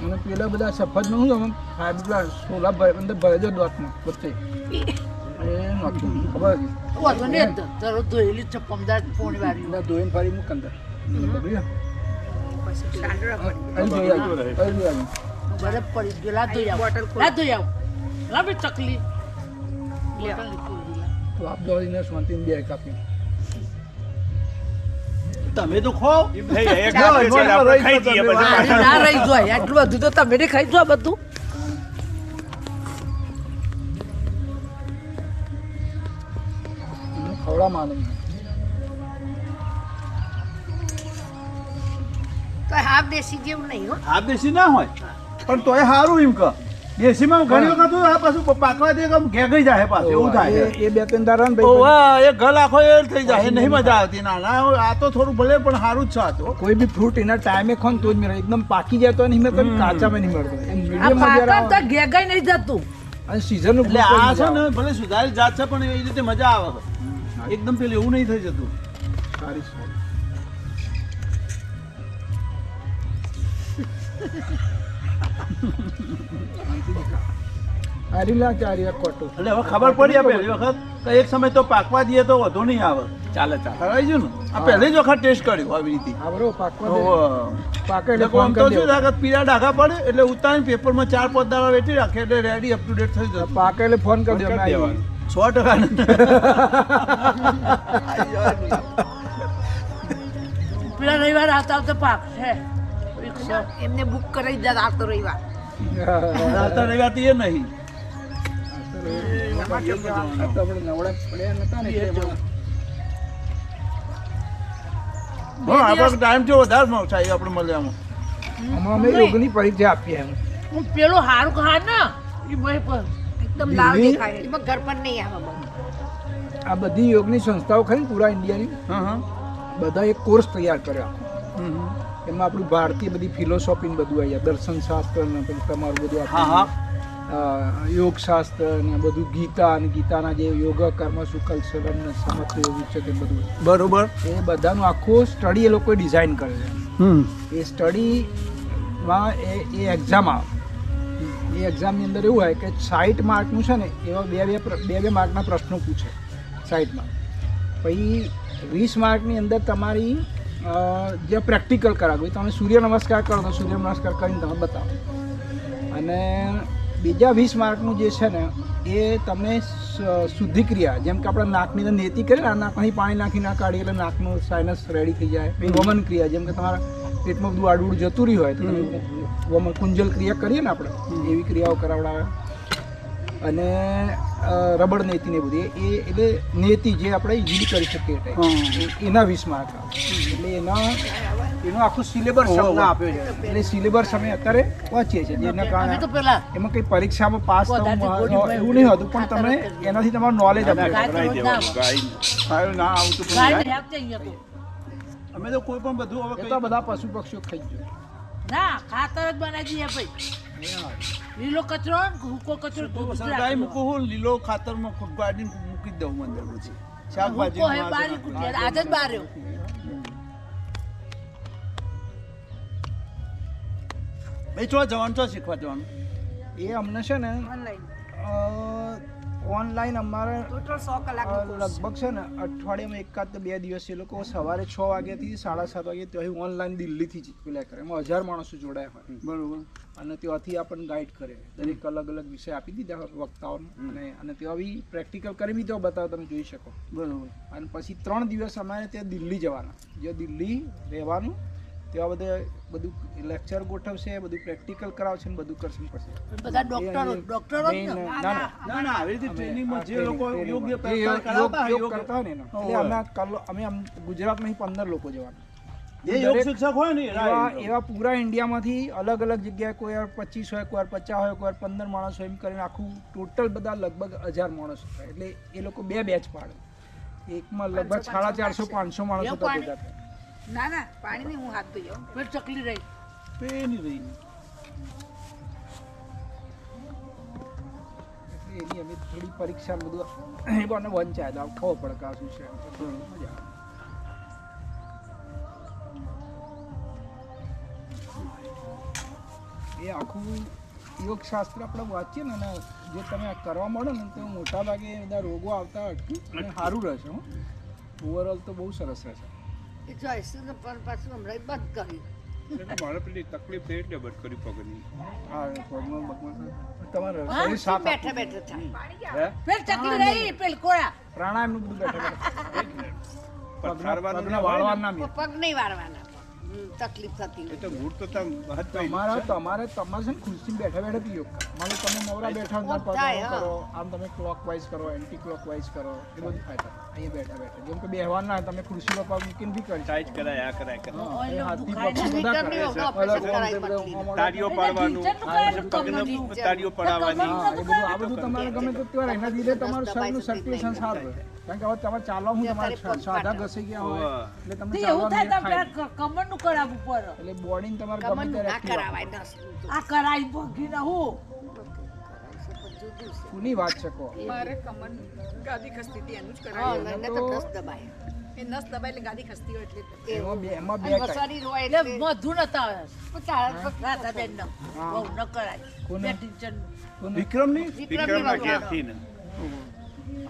અને પેલા બધા સફરજન શું આમ ફાઈબર સોલા અંદર ભરે છે દોતમાં વચ્ચે એ નાખ્યું ખબર હતી વધુ નહીં જ. તરત ધોયેલી છે 15 પોણી વાળી બધા ધોઈને ફરી મૂક અંદર બગડી ગયા? સાંડળા પડી અહીં જોઈ આવ્યું. અહીં જોઈ આવ્યું. બરફ પડી ગયો લા ધોઈ આવ બોટલ ખોલ. લા ધોઈ આવ લા બી ચકલી બોટલ નીકળી ગઈ. તો આપ દોડીને શાંતિને બે કાપી તમે તો ખાઓ એમ થઈ જાય. એક આપે છે ને આપણે ખાઈ જઈએ પછી આ પાછા. ના રહી જાય આટલું બધું તો તમે નહીં ખાઈ જો આ બધું ખવડા માને તો હાફ દેશી જેવું નહીં હો આ દેશી ના હોય પણ તોય સારું એમ કે દેશીમાં ઘણી વખત શું આ પાછું પાકવા દે કે આમ ઘેગઈ જાય પાછું એવું થાય એ બે ત્રણ દાડા ને ભાઈ ઓવા એ ગલ આખો એ થઈ જાય નહીં મજા આવતી ના આ તો થોડું ભલે પણ સારું જ છે આ તો કોઈ બી ફ્રૂટ એના ટાઈમે ખાન તો જ મેળવે એકદમ પાકી જાય તો નહીં મળતો કાચામાં નહીં મળતો એમ આ મીડિયમમાં જ્યારે પાકર તો આવે ઘેગાઈ નહીં જતું અને સીઝન એટલે આ છે ને ભલે સુધારી જાત છે પણ એ રીતે મજા આવે એકદમ પેલું એવું નહીં થઈ જતું સારી સારી આરીલા ચારિયા કોટો એટલે હવે ખબર પડી આ પહેલી વખત તો એક સમય તો પાકવા દઈએ તો વધુ નહીં આવે ચાલે ખરાઈ ગયું ને આ પહેલી જ વખત ટેસ્ટ કર્યો આવી રીતે આવરો પાકવા દે ઓહો. પાકે એટલે એટલે ફોન આમ તો કરી શું દેવો. થાય કે પીળા ડાઘા પડે એટલે ઉતારીને પેપરમાં 4-5 દાડા વેચી રાખે એટલે રેડી અપ ટુ ડેટ થઈ જતું પાકે એટલે ફોન કરી દો અમે આવી દેવાનું. 100% પેલા રવિવાર આવતા આવતા પાક છે એમને બુક કરાવી દે આવતો રવિવાર આવતા રવિવારથી એ નહીં આ તો આપણે નવડા પડ્યા નતા ને એટલે હા આપણે ટાઈમ જો વધારે થાય આપણે મળ્યામાં હમણાં અમે યોગની પરીક્ષા આપીએ એમ હું પેલું હારું ખા ને એ મેં પણ એકદમ લાલ દિલ્હી? દેખાય એમાં ઘર પર નહીં આવે બહુ. આ બધી યોગની સંસ્થાઓ ખરી ને પૂરા ઇન્ડિયાની હા હા બધા એક કોર્સ તૈયાર કર્યો આખો. હમ. એમાં આપણું ભારતીય બધી ફિલોસોફી ને બધું આવી દર્શન શાસ્ત્ર ને પેલું તમારું બધું હા આપણું, હા યોગ શાસ્ત્ર ને બધું ગીતા અને ગીતાના જે યોગ કર્મ સુકલ સલમ ને સમસ્ત યોગ છે તે બધું બરોબર એ બધાનું આખું સ્ટડી એ લોકોએ ડિઝાઇન કરે છે હમ એ સ્ટડીમાં એ એક્ઝામ આવે એ એક્ઝામની અંદર એવું હોય કે 60 માર્કનું છે ને એવા બે માર્કના પ્રશ્નો પૂછે 60 માર્ક પછી 20 માર્કની અંદર તમારી જે પ્રેક્ટિકલ કરાવું તમે સૂર્ય નમસ્કાર કરો તો સૂર્ય નમસ્કાર કરીને તમે બતાવો અને બીજા 20 માર્કનું જે છે ને એ તમે શુદ્ધિક્રિયા જેમ કે આપણે નાકની અંદર નેતી કરીએ ને આ નાકમાંથી પાણી નાખી ના કાઢીએ એટલે નાકનું સાઇનસ રેડી થઈ જાય પછી વમન ક્રિયા જેમ કે તમારા પેટમાં બધું આડું જતું રહ્યું હોય તો તમે વમન કુંજલ ક્રિયા કરીએ ને આપણે એવી ક્રિયાઓ કરાવડાવે અને રબડ નેતી ને બધી એ એટલે નેતી જે આપણે ઈઝીલી કરી શકીએ એ એના 20 માર્ક આવે એટલે એનો આખું સિલેબસ અમને આપ્યો છે એટલે સિલેબસ અમે અત્યારે વાંચીએ છીએ જેના અમે તો કારણે પેલા એમાં કઈ પરીક્ષામાં પાસ થવું એવું નહીં હોતું પણ તમે એનાથી તમારું નોલેજ આપે બનાવી દેવાનું ગાય સારું ના આવતું પણ ગાય જાય. ને આપજે અહીંયા તો. અમે તો કોઈ પણ બધું હવે એ તો બધા પશુ પક્ષીઓ ખાઈ ગયો ના ખાતર જ બનાવી દઈએ ભાઈ લીલો કચરો ને સૂકો કચરો દૂધ જ ગાય રાખવાનો. મૂકું હું લીલો ખાતરમાં ગાડીને મૂકી જ દઉં અંદર પછી શાકભાજી સૂકો હે બારી કૂટી આજે જ બાર્યો ભાઈ ચો જવાનું ચો શીખવા જવાનું એ અમને છે ને ઓનલાઈન ઓનલાઈન અમારે ટોટલ 100 કલાકનો કોર્સ લગભગ છે ને અઠવાડિયામાં એકાદ તો 2 દિવસ એ લોકો સવારે 6 વાગ્યાથી 7:30 વાગે ત્યાંથી ઓનલાઈન દિલ્હીથી જ પેલા કરે એમાં 1000 માણસો જોડાયા હોય બરોબર અને ત્યાંથી આપણને ગાઈડ કરે દરેક અલગ અલગ વિષય આપી દીધા હોય વક્તાઓને અને ત્યાં બી પ્રેક્ટિકલ કરી બી તો બતાવો તમે જોઈ શકો બરોબર અને પછી 3 દિવસ અમારે ત્યાં દિલ્હી જવાના જે દિલ્હી રહેવાનું ત્યાં બધું લેક્ચર ગોઠવશે બધું પ્રેક્ટિકલ કરાવશે ને બધું કરશે પછી બધા ડોક્ટરો જ ને ના ના ના ના આવી રીતે ટ્રેનિંગમાં જે લોકો યોગ્ય જે પ્રકાર કરાવતા હોય, યોગ કરતા હોય ને એનો. એટલે અમે ગુજરાતમાંથી 15 લોકો જવાના જે યોગ શિક્ષક હોય ને એવા પૂરા ઇન્ડિયામાંથી અલગ અલગ જગ્યાએ કોઈ વાર 25 હોય કોઈ વાર 50 હોય કોઈ વાર 15 માણસ હોય એમ કરીને આખું ટોટલ બધા લગભગ 1000 માણસ થાય એટલે એ લોકો 2 બેચ પાડે એકમાં લગભગ 450-500 માણસો તો ભેગા થાય ના ના પાણી નહીં હું હાથ ધોઈ આવું. પેલી ચકલી રહી પેની રહી એટલે એની અમે થોડી પરીક્ષા ને બધું એ બને વંચાય તો ખબર પડે કે આ શું છે મજા આવે. એ આખું યોગ શાસ્ત્ર આપણે વાંચીએ ને અને જે તમે આ કરવા માંડો ને તો મોટા ભાગે બધા રોગો આવતા અટકે અને સારું રહેશે હો ઓવરઓલ તો બહુ સરસ રહેશે એ જોઈશું ને પણ પાછું હમણાં બંધ કર્યું. એટલે મારે પેલી તકલીફ થઈ એટલે બટ કરી પગની હા પગમાં તમારે હા? શરીર સાફ બેઠા બેઠા થાય હે પેલી ચકલી રહી પેલી કોળા પ્રાણાયામનું બધું બેઠા પથારવાનું પગના વાળવાના ના મેં. પગ નહીં વાળવાના તકલીફ થતી એ હોય. તો મૂળ તો તમે મહત્વ તમારે છે ને ખુરશીમાં બેઠા બેઠા બી યોગ કરો. માનો તમે નવરા બેઠા હોય તો થાય, પગલાં કરો, આમ તમે ક્લોકવાઇઝ કરો, એન્ટી ક્લોકવાઇઝ કરો, એ બધું ફાયદા અહીંયા બેઠા બેઠા જેમ કે બેહવાના હોય, તમે ખુરશી પર પગ મૂકીને બી કરી શકો. ટાઈટ કરાય આ કરાય કરાય હા, એ હાથથી દુખાય પગ બધા કરે છે. ઓપરેશન અલગ કરાય આમ પટલી. આમ તાળીઓ પાડવાનું પગને તાળીઓ પડાવવાની હા, એ બધું આ બધું તમારે ગમે તો ત્યારે એના લીધે તમારું શરીરનું સર્ક્યુલેશન સારું રહે. કારણ કે હવે તમારે ચાલવા હું તમારે સાદા ઘસી ગયા હોય એટલે તમને એવું થાય ચાલવા તો કમરનું કરાવવું પડે. એટલે બોડીને તમારે ગમે કમરનું ત્યારે ના active કરાવાય રાખવું. નસ આ કરાઈ ભગીને હું કોની વાત છે કહો? મારે કમર ગાદી ખસતી હતી એનું જ હા કરાયું મને તો નસ દબાય એ નસ દબાઈ એટલે ગાદી ખસતી હોય એટલે એમાં બે અને type. વસારી હોય એટલે એટલે મધુ નતા આવે ચાલે રાધાબેન નો બહુ ન કરાય કોને? બે ટીચરનું. કોને? વિક્રમની વિક્રમના ઘેરથી ને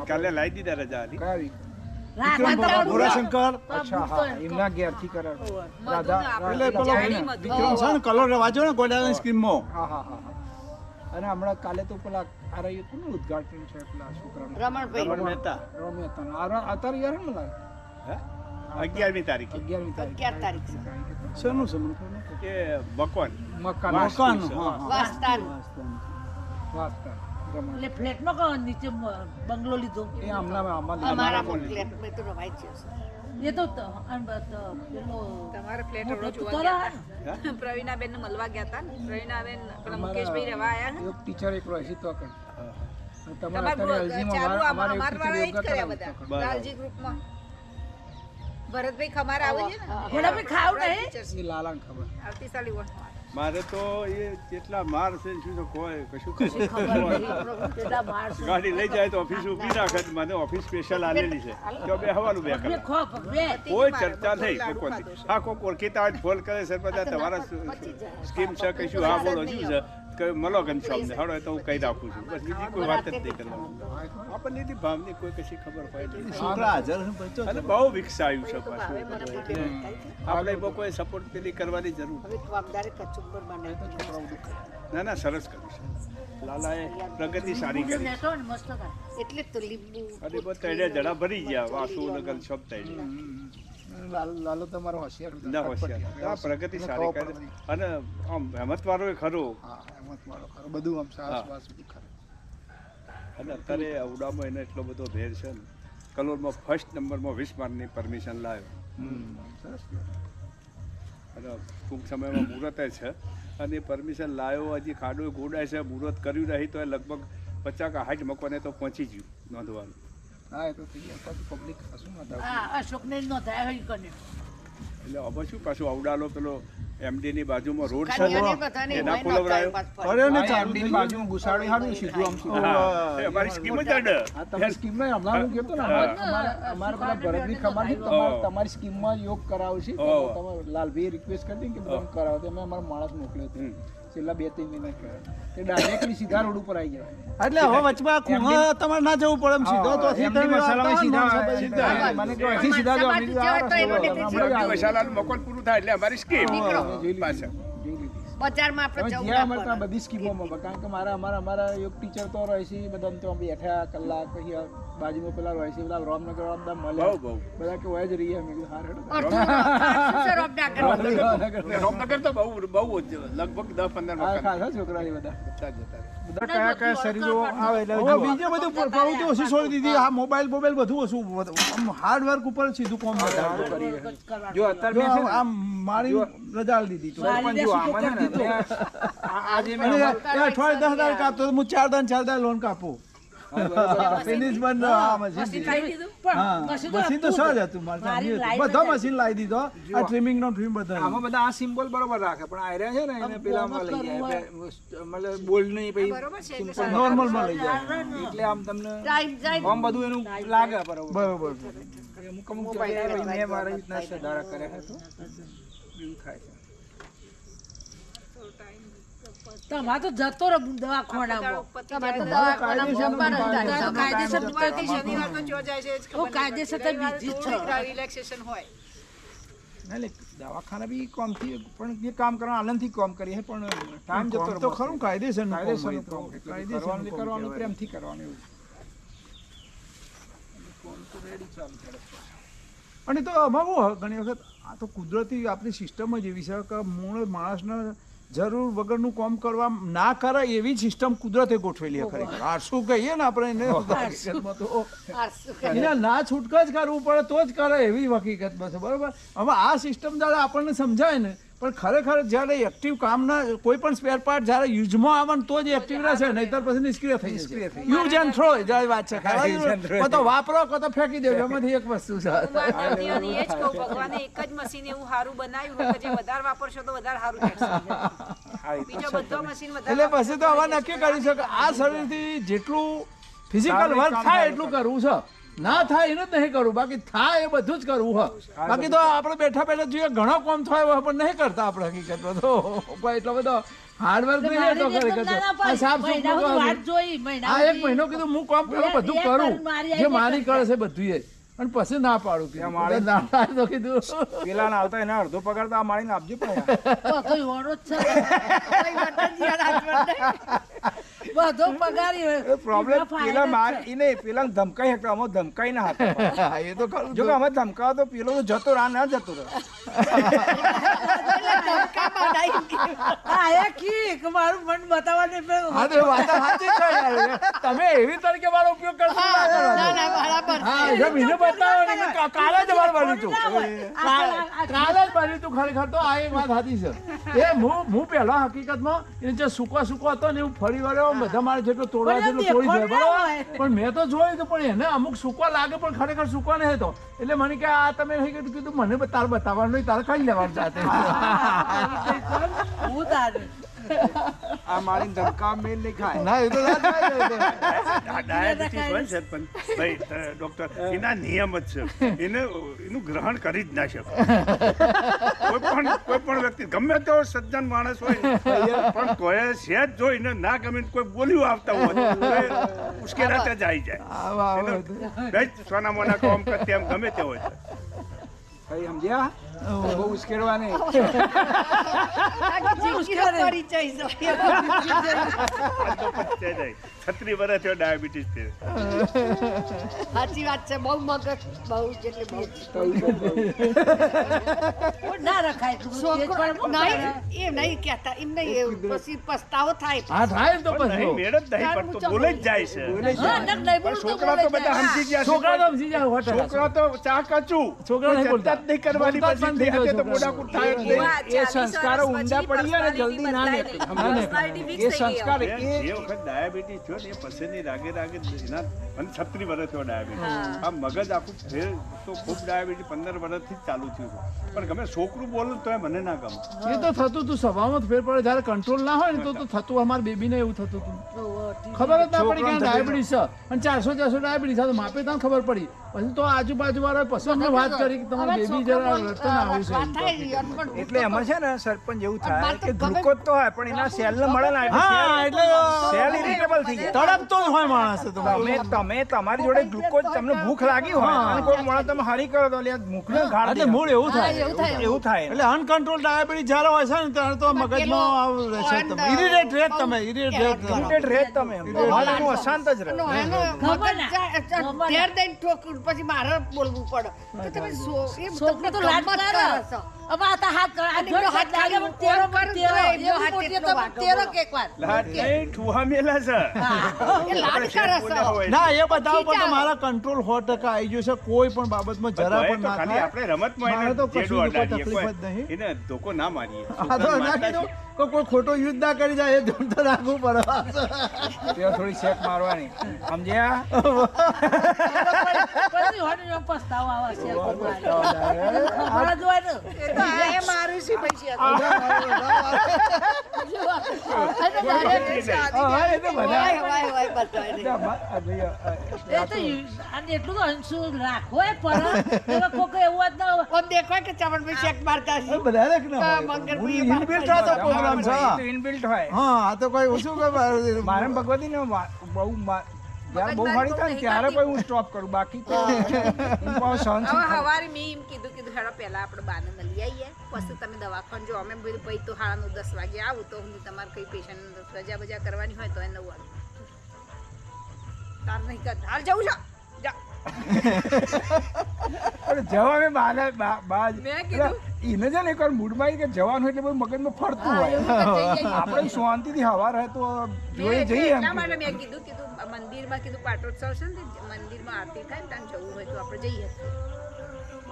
કાલે લાવી દીધા રજા હતી કયા વીક? વિક્રમ બાબા ભોળાશંકર અચ્છા હા એમના ઘેરથી કરાવે. મધુને રાધા આપણે એટલે પેલો જાણી મધુ. વિક્રમ છે ને કલર વાંચો ને ગોડાની સ્કીમમાં હા હા હા હા. અને હમણાં કાલે તો પેલા આ રહ્યું કોનું ઉદ્ઘાટન છે પેલા છોકરાનું? રમણભાઈ રમણ મહેતા રમ્યા હતા. અત્યારે યાર ને લાગે હે? 11મી તારીખે 11મી તારીખ 11 તારીખ છે. શેનું છે મને ખબર એ નથી. બકોન મકાન મકાન હા વાસ્તાન વાસ્તા રમણ. એટલે ફ્લેટમાં કહો નીચે બંગલો લીધો એ આમના અમારા આમાં ફ્લેટ મેં તો રવાય છે એ તો પેલો તમારે ફ્લેટ મોટો જોવા તો ગયા રહ્યા હતા પ્રવીણાબેન ને મળવા ગયા હતા ને પ્રવીણાબેન પેલા મુકેશભાઈ રહેવા આયા ને એક ટીચર એક રહી તો કણ તમારે તમારે અત્યારે અલજીમાં ચાલુ અમારે એક અમારા ટીચર વાળા યોગા એ જ કર્યા કરાવે તો બધા લાલજી ગ્રુપમાં ભરતભાઈ ખમાર આવે છે ને ભોળાભાઈ ખાવ નહીં ટીચર છે. એ લાલાને ખબર. આવતી સાલી વણ મારે તો એ જેટલા માર છે ને શું તો કોઈ કશું ખબર ખબર નહીં કેટલા માણસો ગાડી લઈ જાય તો ઓફિસ ઊભી રાખે જ. મને ઓફિસ સ્પેશિયલ આલેલી છે તો બે હવાનું બે પગલે કલાક ખો પગલે કોઈ ચર્ચા થઈ કોઈ હા કોઈ ઓળખીતા હોય ફોન કરે સરપંચ આ તમારા સ્કીમ છે કશું હા બોલો શું છે કે મળો ઘનશ્યામ અમને હળો તો હું કહી રાખું છું બસ બીજી કોઈ વાત જ નહીં કરવાની આપણને એની ભાવની કોઈ કશી ખબર હોય નહીં. છોકરા હાજર છે પંચો અને બહુ વિકસાયું છે પાછું એ બધું. એટલે આપણે કોઈ સપોર્ટ પેલી કરવાની જરૂર હવે જવાબદારી કચુંબર બનાવી ના ના સરસ કર્યું છે લાલાએ પ્રગતિ સારી કરી નેટો ને મસ્ત થાય એટલે જ તો લીંબુ અને બહુ તૈડે જડા ભરી ગયા વાસુ નગર સબ તૈડે લાલો તમારો હોશિયાર ના હોશિયાર આ પ્રગતિ સારી કરી અને આમ હેમતવાળો એ ખરો હા એમાં તમારો ખરો બધું આમ સાસ હા. વાસ બધું ખરું. અને અત્યારે અવડામાં એને એટલો બધો ભેર છે ને કલોલમાં ફર્સ્ટ નંબરમાં 20 માર્કની પરમિશન લાવ્યો સરસ. અને ટૂંક સમયમાં મુહૂર્ત છે અને એ પરમિશન લાવ્યો હજી ખાડો ગોડાય છે મુહૂર્ત કર્યું રહી તો એ લગભગ 50 કે 60 મકવાને તો પહોંચી ગયું નોંધવાનું. હા એ તો થઈ ગયા પછી પબ્લિક હશું ના હા અશોકને જ ન થાય હવે કને એટલે હવે શું પાછું અવડાલો પેલો એમડી ની બાજુમાં રોડ છે કન્યાને બધાને એના હોય ખોલવરાયો. નહોતા એ કર્યો ને હા, ચાલુ એમની થઈ બાજુમાં ઘુસાડી હારું સીધું આમ સીધું. હા, એ અમારી સ્કીમ જ અડે. આ તમે સ્કીમમાં હમણાં હું કહેતો ને અમારે પેલા ભરતની ખબર છે તમારી સ્કીમમાં યોગ કરાવું છે તો હા. તમે લાલભાઈએ રિક્વેસ્ટ કરી હતી કે તમે કરાવો તો અમે અમારો માણસ મોકલ્યો હતો હમ. છેલ્લા 2-3 મહિના કર્યા તે ડાયરેક્ટલી સીધા રોડ ઉપર આવી ગયા એટલે હવે વચમાં ખૂણા તમારે ના જવું પડે એમ સીધો તો થી એમની તમે મસાલામાં આવતા હોય ને સીધા સીધા. મને કહો અહીંથી સીધા જાઓ, સમાજ બીજું આ જેવા તો એનો રસ્તો નીકળી હમણાં જ આવ્યો. મસાલાનું મકોન પૂરું થાય એટલે અમારી સ્કીમ નીકળો. પાછળ જોઈ લીધી. બજારમાં આપણે તમે જવું જ્યાં ના મળતા પડે. બધી સ્કીમોમાં કારણ કે અમારા યોગ ટીચર તો રહે છે બધા તો બેઠા કલાક પછી આ બાજુમાં પેલા રહે છે બધા રામનગર રામદામ મળે બહુ બહુ બધા કે હોય જ રહીએ અમે કીધું, હારું હેડો. અડધું ખાસું છે રોબડા કરવા. રામનગર તો બહુ બહુ જ લગભગ 10-15 હા, મકાન ખાસા છોકરા છે બધા જતા જ હતા. બધા કયા કયા શરીરો આવે એટલે હવે બીજે બધું પ્રવૃત્તિ ઓછી છોડી દીધી આ મોબાઈલ બધું ઓછું હાર્ડ વર્ક ઉપર સીધું કામ વધારે કરીએ. કરવાનું. જો અત્યારે મેં છે ને, આમ મારી રજા આલી દીધી તો પણ જો આમાં છે ને, મેં આજે મેં અને એ અઠવાડિયે 10,000 કાપતો તો હું 4 લોન કાપું ફિનિશ બંધ આ મશીન ખાઈ લીધું હા મશીન તો સહજ હતું મારે બધા મશીન લાવી દીધો આ ટ્રીમિંગ નો ટ્રીમ બધા આમાં બધા આ સિમ્બોલ બરોબર રાખે પણ આયરા છે ને એને પેલામાં લઈ જાય મતલબ બોલ્ડ નહીં પછી બરોબર છે એટલે simple નોર્મલ માં લઈ જાય એટલે આમ તમને ટાઈમ જાય આમ બધું એનું લાગે બરોબર બરોબર અમુક અમુક જગ્યાએ ભાઈ મેં મારી રીતના સુધારા કર્યા છે તો એવું થાય છે. તમારે તો જતો રહે દવાખાનામાં તમારે તો દવાખાનામાં જમવા જ થાય. તો કાયદેસર સોમવારથી શનિવાર તો જો જાય છે જ ખબર હું કાયદેસર તો નહીં. બીજી જ છું. થોડીક રિલેક્સેશન હોય ના એટલે દવાખાના બી કામથી પણ જે કામ કરવા આનંદથી કામ કરીએ પણ ટાઈમ જતો કામ તો ખરું કાયદેસર કાયદેસરનું કામ એટલે કરવાનું કરવાનું પ્રેમથી કરવાનું એવું કોમ તો રેડી ચાલુ કરે છે. અને તો આમાં શું ઘણી વખત આ તો કુદરતી આપણી સિસ્ટમ જ એવી છે કે મૂળ માણસને જરૂર વગરનું કામ કરવા ના કરે એવી સિસ્ટમ કુદરતે ગોઠવેલી છે ખરેખર. આ શું કહીએ ને આપણે એને હકીકતમાં તો એને ના છૂટકા જ કરવું પડે તો જ કરે એવી હકીકતમાં છે. બરોબર. હવે આ સિસ્ટમ જ્યારે આપણને સમજાય ને, પણ ખરેખર જ્યારે એક્ટિવ કામના કોઈ પણ સ્પેર પાર્ટ જ્યારે યુઝમાં આવે ને તો જ એક્ટિવ રહેશે, નહીતર પછી નિષ્ક્રિય થઈ જશે. યુઝ એન્ડ થ્રો જ્યારે વાત છે, કો તો વાપરો કો તો ફેંકી દેજો, એમાંથી એક વસ્તુ છે. માનવજીઓને એ જ કહું, ભગવાને એક જ મશીન એવું સારું બનાવ્યું હોય કે જે વધારે વાપરશો તો વધારે સારું થશે. બીજો બધો મશીન વધારે એટલે પછી તો હવે નક્કી કરી શકે આ શરીરથી જેટલું ફિઝિકલ વર્ક થાય એટલું કરવું છે, ના થાય એને જ નહીં કરવું, બાકી થાય એ બધું જ કરવું હોય. બાકી તો આપણે બેઠા બેઠા જોઈએ ઘણો કામ થાય હોય પણ નહીં કરતા આપણે હકીકતમાં તો કોઈ એટલો બધો હાર્ડવર્ક નહીં તો ખરેખર સાફ સુથરું આ 1 મહિનો કીધું હું કામ પેલું બધું કરું જે મારી કરે છે બધું એ, અને પછી ના પાડું કીધું ના થાય તો કીધું પેલા ના આવતા એને અડધો પગાર તો આ મારીને આપજો પણ બધો પગારી પ્રોબ્લેમ પેલા માર એને પેલા ધમકાઈ શકતો, અમે ધમકાઈ ના હતા. એ તો ખરું. જો કે અમે ધમકાવો તો પેલો તો જતો રહે ના જતો રહે. આયા કી કે મારું મન બતાવવા દે. હા તો વાત સાચી છે યાર. તમે એવી તરીકે મારો ઉપયોગ કરશો ના કરો. હા જેમ એને બતાવો ને કાલે જ વાર બન્યું હતું, કાલે જ બન્યું હતું ખરેખર. તો આ એક વાત સાચી છે. એ હું પહેલા હકીકતમાં એ જે સૂકો હતો ને એવું ફરી વળ્યો બધા મારે જેટલો તોડવા જેટલો તોડી જાય બરાબર, પણ મેં તો જોયું હતું પણ એને અમુક સૂકો લાગે પણ ખરેખર સૂકો નહીં હતો. એટલે મને કે આ તમે કીધું મને તારે બતાવવાનું નહીં, તારે ખાઈ લેવાનું સાથે. હું તારે આ મારી ધમકા મેલ નહીં ખાય. ના એ તો ના થાય ને એ તો. ડાયાબિટીસ હોય છે પણ ભાઈ ડોક્ટર એના નિયમ જ છે, એનું ગ્રહણ કરી જ ના શકે કોઈ પણ વ્યક્તિ ગમે તેવો સજ્જન માણસ હોય પણ તોય સહેજ જો એને ના ગમે કોઈ બોલ્યું આવતા હોય તો ઉશ્કેરાટ જ આવી જાય. ભાઈ સોના મોના કામ કરતે એમ ગમે તે હોય કઈ સમજ્યા? બહુ ઉશ્કેરવા નહીં. છત્રી વર્ષ થયો ડાયાબિટીસ છે. સાચી વાત છે, બહુ મગજ બહુ એટલે બહુ ના રખાય છોકરો નહીં એ નહીં કહેતા એમ નહીં, એવું પછી પસ્તાવો થાય. હા થાય તો પણ નહીં પછી મેળ જ નહીં પડતો, બોલે જ જાય છે. પણ છોકરા તો બધા સમજી ગયા છે. છોકરા તો સમજી જાય હોટલ. છોકરા તો ચા કચું છોકરા નહીં બોલતા. ચર્ચા જ નહીં કરવાની, પછી દેહાતે તો મોઢાકૂટ થાય જ નહીં. એ સંસ્કારો ઊંડા પડી ગયા ને જલ્દી ના નીકળે. એ સંસ્કાર જે વખત ડાયાબિટીસ થયો ને એ પછીની રાગે એના મને 36 વર્ષ થયો ડાયાબિટીસ. આ મગજ આખું ફેર તો ખૂબ ડાયાબિટીસ 15 વર્ષથી જ ચાલુ થયું હતું. પણ ગમે છોકરું બોલું તો મને ના ગમે. એ તો થતું તું સ્વભાવમાં જ ફેર પડે જયારે કંટ્રોલ ના હોય ને તો થતું. અમારા બેબીને એવું થતું હતું, ખબર જ ના પડી કે ડાયાબિટીસ છે અને 400 ડાયાબિટીસ છે. માપે ત્યાં ખબર પડી પછી તો આજુબાજુ વાળા પછી અમને વાત કરી કે તમારી બેબી જરા વર્તન આવું છે. એટલે એમાં છે ને સરપંચ એવું થાય કે ગ્લુકોઝ તો હોય પણ એના સેલ ને મળે ને હા એટલે સેલ ઇરિટેબલ થઈ જાય. તડપતો જ હોય માણસ તો. તમે તમારી જોડે ગ્લુકોઝ તમને ભૂખ લાગી હોય અને કોઈ માણસ તમે હરી કરો તો મુખને ઘાટ એટલે મૂળ એવું થાય. એવું થાય. એટલે અનકંટ્રોલ ડાયાબિટીસ જ્યારે હોય છે ને ત્યારે તો મગજમાં આવું રહેશે. તમે ઇરિટેટ રહે તમે ઇરિટેટ રહે તમે મગજનું અશાંત જ રહે. પછી મારે બોલવું પડે કે તમે છોકરી તો લાડ કરે. હવે આ તો હાથ કરે, આ જોડે હાથ લાગે પણ તેરો પર તેરો એવું મોટી તો તેરો કે એકવાર લાડ નહીં ઠુહા મેલા છે. લાડ કરે છે. ના એ બતાવો પણ તમારા કંટ્રોલ 100% આવી ગયો છે. કોઈ પણ બાબતમાં જરા તો પણ ના ખાલી થાય. આપણે રમતમાં મારે તો એને કશું જેડું કોઈ અડાડીએ, તકલીફ જ નહીં. એને ધોકો ના મારીએ. આ તો ના કીધું કે કોઈ ખોટો યુદ્ધ ના કરી જાય એ ધ્યાન તો રાખવું પડે. ત્યાં થોડી શેક મારવાની સમજ્યા? પછી હોટલ પસ્તાવો આવે છે ખબર જ હોય ને. એ તો આ એ મારું છે પૈસા. હા, એ તો બધા વાય વાય બતાવે. એ તો અને એટલું તો અંશુ રાખવો એ પર એવા કોક એવું જ ના હોય. કોણ દેખાય કે ચમનભાઈ શેક મારતા છે. બધા રે કે ના હા, હોય. મંગળભાઈ મૂળ inbuilt આ તો program છે. ઇનબિલ્ટ હોય. હા આ તો કોઈ ઓછું કે મારે ભગવતી ને બહુ જ્યારે બહુ હારી થાય ને ત્યારે કોઈ હું સ્ટોપ કરું, બાકી તો હું પાછો સહન હવે હવારે મેં એમ કીધું હેડો પહેલા આપણે બાને મળી આવીએ પછી તમે દવાખાને જો. અમે બધું પછી તો 9:30 વાગે આવું તો હું તમારે કઈ પેશન્ટ રજા બજા કરવાની હોય તો એ 9 વાગે તાર નહીં કર હાલ જવું છે જા. પણ જવા બાને બાજ મેં કીધું. એને છે ને એકવાર મૂડમાં આવી કે જવાનું એટલે બધું મગજમાં ફરતું હોય આપણે શાંતિથી હવા રહે તો જોઈ જઈએ એમ એટલા માટે મેં કીધું મંદિરમાં કીધું પાટોત્સવ છે ને તે મંદિરમાં આરતી થાય ને ત્યાં જવું હોય તો આપણે જઈએ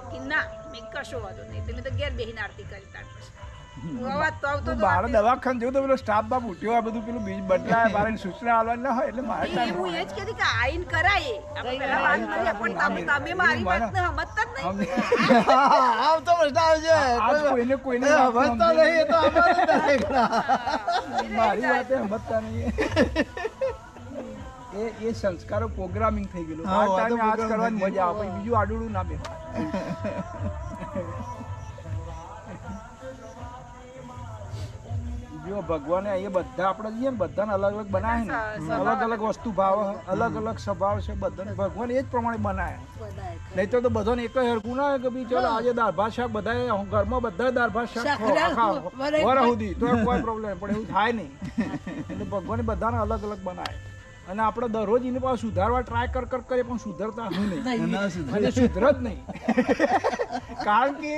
કે ના મેં કશો વાંધો નહીં તમે તો ઘેર બેહીને આરતી કરી ત્યાર પછી અવાજ તો આવતો હું હતો બહાર આરતી. દવાખાને જવું તો પેલો સ્ટાફ બાપ ઉઠ્યો આ બધું પેલું બીજ બદલાય બાર સૂચના આવવાની ના હોય એટલે મારે એ હું એ જ કીધી કે આઈન કરાય આપણે પહેલા વાત કરીએ પણ તમે મારી વાતને સમજતા જ નહીં. આમ તો પ્રશ્ન આવશે આજ કોઈને સમજતા નહીં એ તો અમારે જ નહીં. મારી વાતે સમજતા નહીં એ સંસ્કારો પ્રોગ્રામિંગ થઈ ગયેલું હા, આ આ તો ટાઈમે આજ program કરવાની થઈ મજા આવે ગયું. પછી બીજું આડુડું ના બેસે જો ભગવાને એ બધા આપણે જઈએ ને બધાને અલગ અલગ બનાવે ને અલગ અલગ વસ્તુ ભાવ અલગ અલગ સ્વભાવ છે બધાને ભગવાન એ જ પ્રમાણે બનાવે નહીં તો બધાને એક જ હરખું ના હોય કે ભાઈ ચાલો આજે દાળ ભાત શાક બધા ઘરમાં બધા દાળ ભાત શાક વર સુધી તો કોઈ પ્રોબ્લેમ પણ એવું થાય નહીં એટલે ભગવાને બધાને અલગ અલગ બનાવે અને આપણે દરરોજ એને પાછું સુધારવા ટ્રાય કર કરીએ પણ સુધરતા હું નહીં ના સુધરે. અને સુધર જ નહીં કારણ કે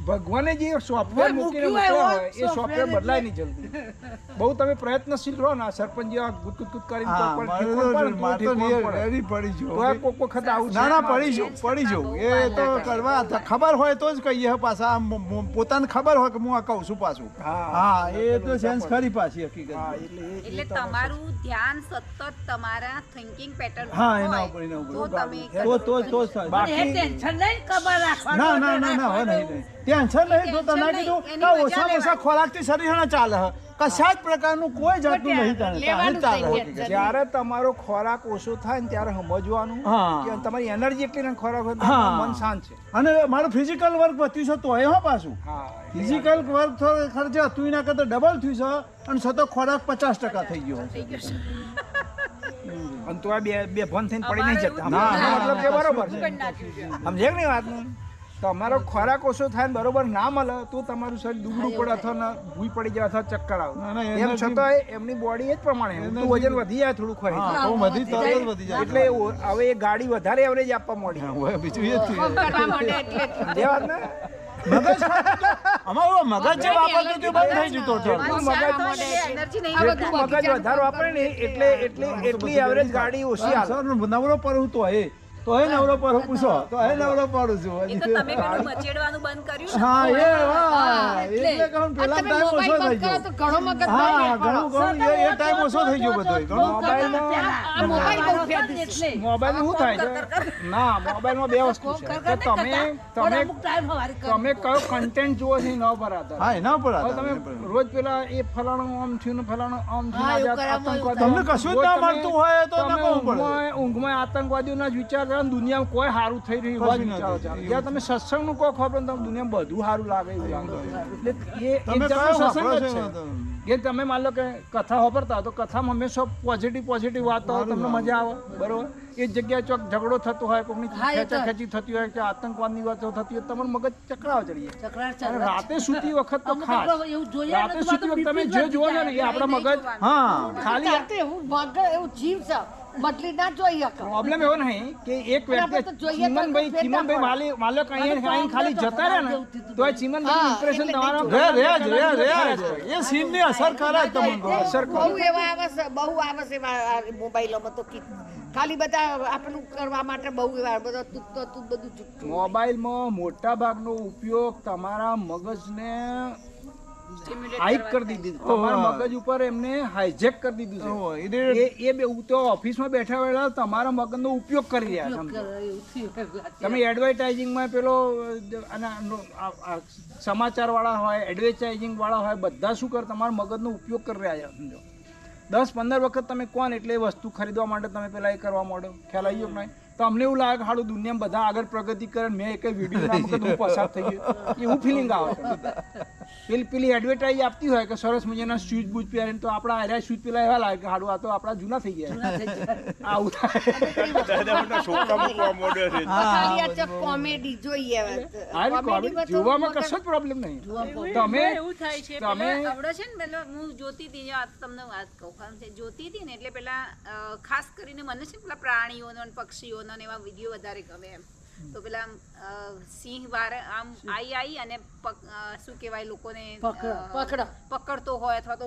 ભગવાને જે સોફ્ટવેર મૂકીને મૂક્યું મૂક્યા હોય, હોય એ સોફ્ટવેર બદલાય નહીં જલ્દી બહુ તમે પ્રયત્નશીલ રહો ને આ સરપંચ જેવા ગુટકુટ કરીને હા, કોઈ મારે પણ તો ઠીકવાનું પડે, રેડી પડી તો જવું. આ કોક વખત આવું ના ના છે. પડી જવું એ તો કરવા ખબર હોય તો જ કહીએ પાછા પોતાને ખબર હોય કે હું આ કહું છું પાછું. હા. હા એ તો સેન્સ ખરી પાછી હકીકત. હા, એટલે એટલે તમારું ધ્યાન સતત તમારા થિંકિંગ પેટર્ન હા, એના ઉપર, એના ઉપર. તો તમે તો જ થાય. બાકી- એ ટેન્શન નહીં ખબર રાખવાનું ના ના ના ના હોય નહીં ટેન્શન નહીં તો તમે કીધું એની કે મજા ઓછામાં ઓછા લેવાની. ખોરાકથી શરીર ના ચાલે હ. કશા જ પ્રકારનું કોઈ જાતનું નહીં ચાલે લેવાનું ચાલે જ નહીં. હકીકત. જ્યારે તમારો ખોરાક ઓછો થાય ને ત્યારે સમજવાનું હા. કે તમારી એનર્જી એટલી ને ખોરાક હોય તો હા. તમારું મન શાંત છે અને મારું ફિઝિકલ વર્ક વધ્યું છે તો હો પાછું હા ફિઝિકલ વર્ક થોડું ખર્ચે હતું એના કરતાં ડબલ થયું છે અને છતાં ખોરાક 50% થઈ ગયો થઈ ગયું છે. અને તો આ બે ભન થઈને પડી નહીં જતા અમારે એવું આનો મતલબ કે બરોબર શું છે કરી નાખ્યું છે? સમજે કે નહીં વાતનું તમારો ખોરાક ઓછો થાય ને બરોબર ના મળે તો તમારું શરીર દુબળું પડે અથવા ને ભૂઈ પડી જાય અથવા ચક્કર ના, ના, આવે એમ energy- છતાં એમની બોડી એ જ પ્રમાણે તો વજન વધી જાય થોડું ખાઈ હા તો વધી તરત જ વધી જાય એટલે હવે એ ગાડી વધારે એવરેજ આપવા માંડી હોય બીજું એ જ થયું. કરવા માટે એટલે સમજે વાત ને મગજ અમારો મગજ જે વાપરતું તે બંધ થઈ જતો હતો. જેટલું મન શાંત મગજ- હોય એટલે એનર્જી નહીં જેટલું વધતી. મગજ વધારે વાપરે ને એટલી એવરેજ ગાડી ઓછી આવે સર નવરો પડું તો એ નવરો પડું પૂછો તો એ નવરો પડું છું એ તો તમે પેલું મચેડવાનું બંધ કર્યું છે. હા હા એટલે કહું આ પેલા તમે ટાઈમ ઓછો મોબાઈલ થઈ બંધ કરો ગયો તો ઘણો મગજ હા બહાર ઘણું ઘણું એ ટાઈમ ઓછો થઈ ગયો બધો ઘણો આ મોબાઈલ બહુ ફેરથી છે. મોબાઈલ શું થાય છે ના મોબાઈલમાં બે વસ્તુ છે કે તમે કયો કન્ટેન્ટ જુઓ છો એના ઉપર આધાર હા એના પર હવે તમે રોજ પેલા એ ફલાણું આમ થયું ને ફલાણું આમ થયું હા, આજે એવું કરાવવું આતંકવાદી તમને કશું જ ના રોજ તમે- મળતું હોય તો તમે ના કહવું પડે. ઊંઘમાં આતંકવાદીઓના જ વિચાર કરો ને દુનિયામાં કોઈ સારું થઈ રહ્યું હોય જ કશું વિચારો નથી. ચાલે. જ્યાં તમે સત્સંગનું કહો ખબર તમે દુનિયામાં બધું સારું લાગે એવું લાગે એટલે એ તમે એક જાતનો કયો સત્સંગ વાપરો જ છો છે. તમે? કે તમે માન લો કે કથા વાપરતા તો કથામાં હંમેશા પોઝિટિવ વાતો હોય, તમને મજા આવે બરોબર એ જ જગ્યાએ ચોક ઝઘડો થતો હોય કોઈની હા, એ તો. ખેંચાખેંચી થતી હોય કે આતંકવાદની વાતો થતી હોય તમારું મગજ ચકરાવ ચડી જાય અને રાતે સૂતી વખત તો ખાસ રાતે સૂતી વખત તમે જે જુઓ છો ને એ આપણા મગજ હા ખાલી જાતે એવું મગજ એવું જીવ છે બદલી ના જોઈ શકો પ્રોબ્લેમ એવો નહીં કે એક આપણે તો વ્યક્તિ જોઈએ તો ચીમનભાઈ માલિક અહીંયા ખાલી જતા રહે ને તો આ ચીમનભાઈ ઇમ્પ્રેશન તમારા રે એ સીન ની અસર કરે જ તમને અસર કરે. બહુ એવા આવે છે બહુ આવે છે એવા આ મોબાઈલોમાં તો ખાલી બધા આપણું કરવા માટે બહુ એવા બધા તું બધું જુઠ્ઠું મોબાઈલમાં મોટા ભાગનો ઉપયોગ તમારા મગજને હાઈક કરી દીધી તમારા મગજ ઉપર એમને હાઈજેક કરી દીધું છે એ બે તો ઓફિસમાં બેઠા બેઠા તમારા મગજનો ઉપયોગ કરી રહ્યા છે તમે એડવર્ટાઇઝિંગમાં પેલો સમાચાર વાળા હોય એડવર્ટાઇઝિંગ વાળા હોય બધા શું કરે તમારા મગજનો ઉપયોગ કરી રહ્યા છે સમજો 10-15 વખત તમે કોણ એટલે એ વસ્તુ ખરીદવા માટે તમે પેલા એ કરવા માંડો ખ્યાલ આવી ગયો કે નહીં તો અમને એવું લાગે કે હાડું દુનિયામાં બધા આગળ પ્રગતિ કરે ને મેં એક વિડીયો ના વખત હું પસાર થઈ ગયો એવું ફિલિંગ આવે પેલી એડવર્ટાઇઝ આપતી હોય કે સરસ મજાના શૂઝ બૂઝ પહેરીને તો આપણા આર્યા શૂઝ પેલા એવા લાગે કે હાડું આ તો આપણા જૂના થઈ ગયા આવું થાય દાદા મોટા છોકરા મૂકવા માંડ્યો છે. ખાલી આ ચક કોમેડી જોઈએ comedy જોવામાં કશો જ પ્રોબ્લેમ નહીં તમે એવું થાય છે તમે- પેલા આવડે છે ને પેલા હું જોતી હતી આ તમને વાત કહું કારણ કે જોતી હતી ને એટલે પેલા ખાસ કરીને મને છે ને પેલા પ્રાણીઓનો અને પક્ષીઓનો લગ્ન એવા વિડીયો વધારે ગમે એમ. તો પેલા સિંહ વાર આમ આવી અને શું કહેવાય લોકોને પકડતો હોય અથવા તો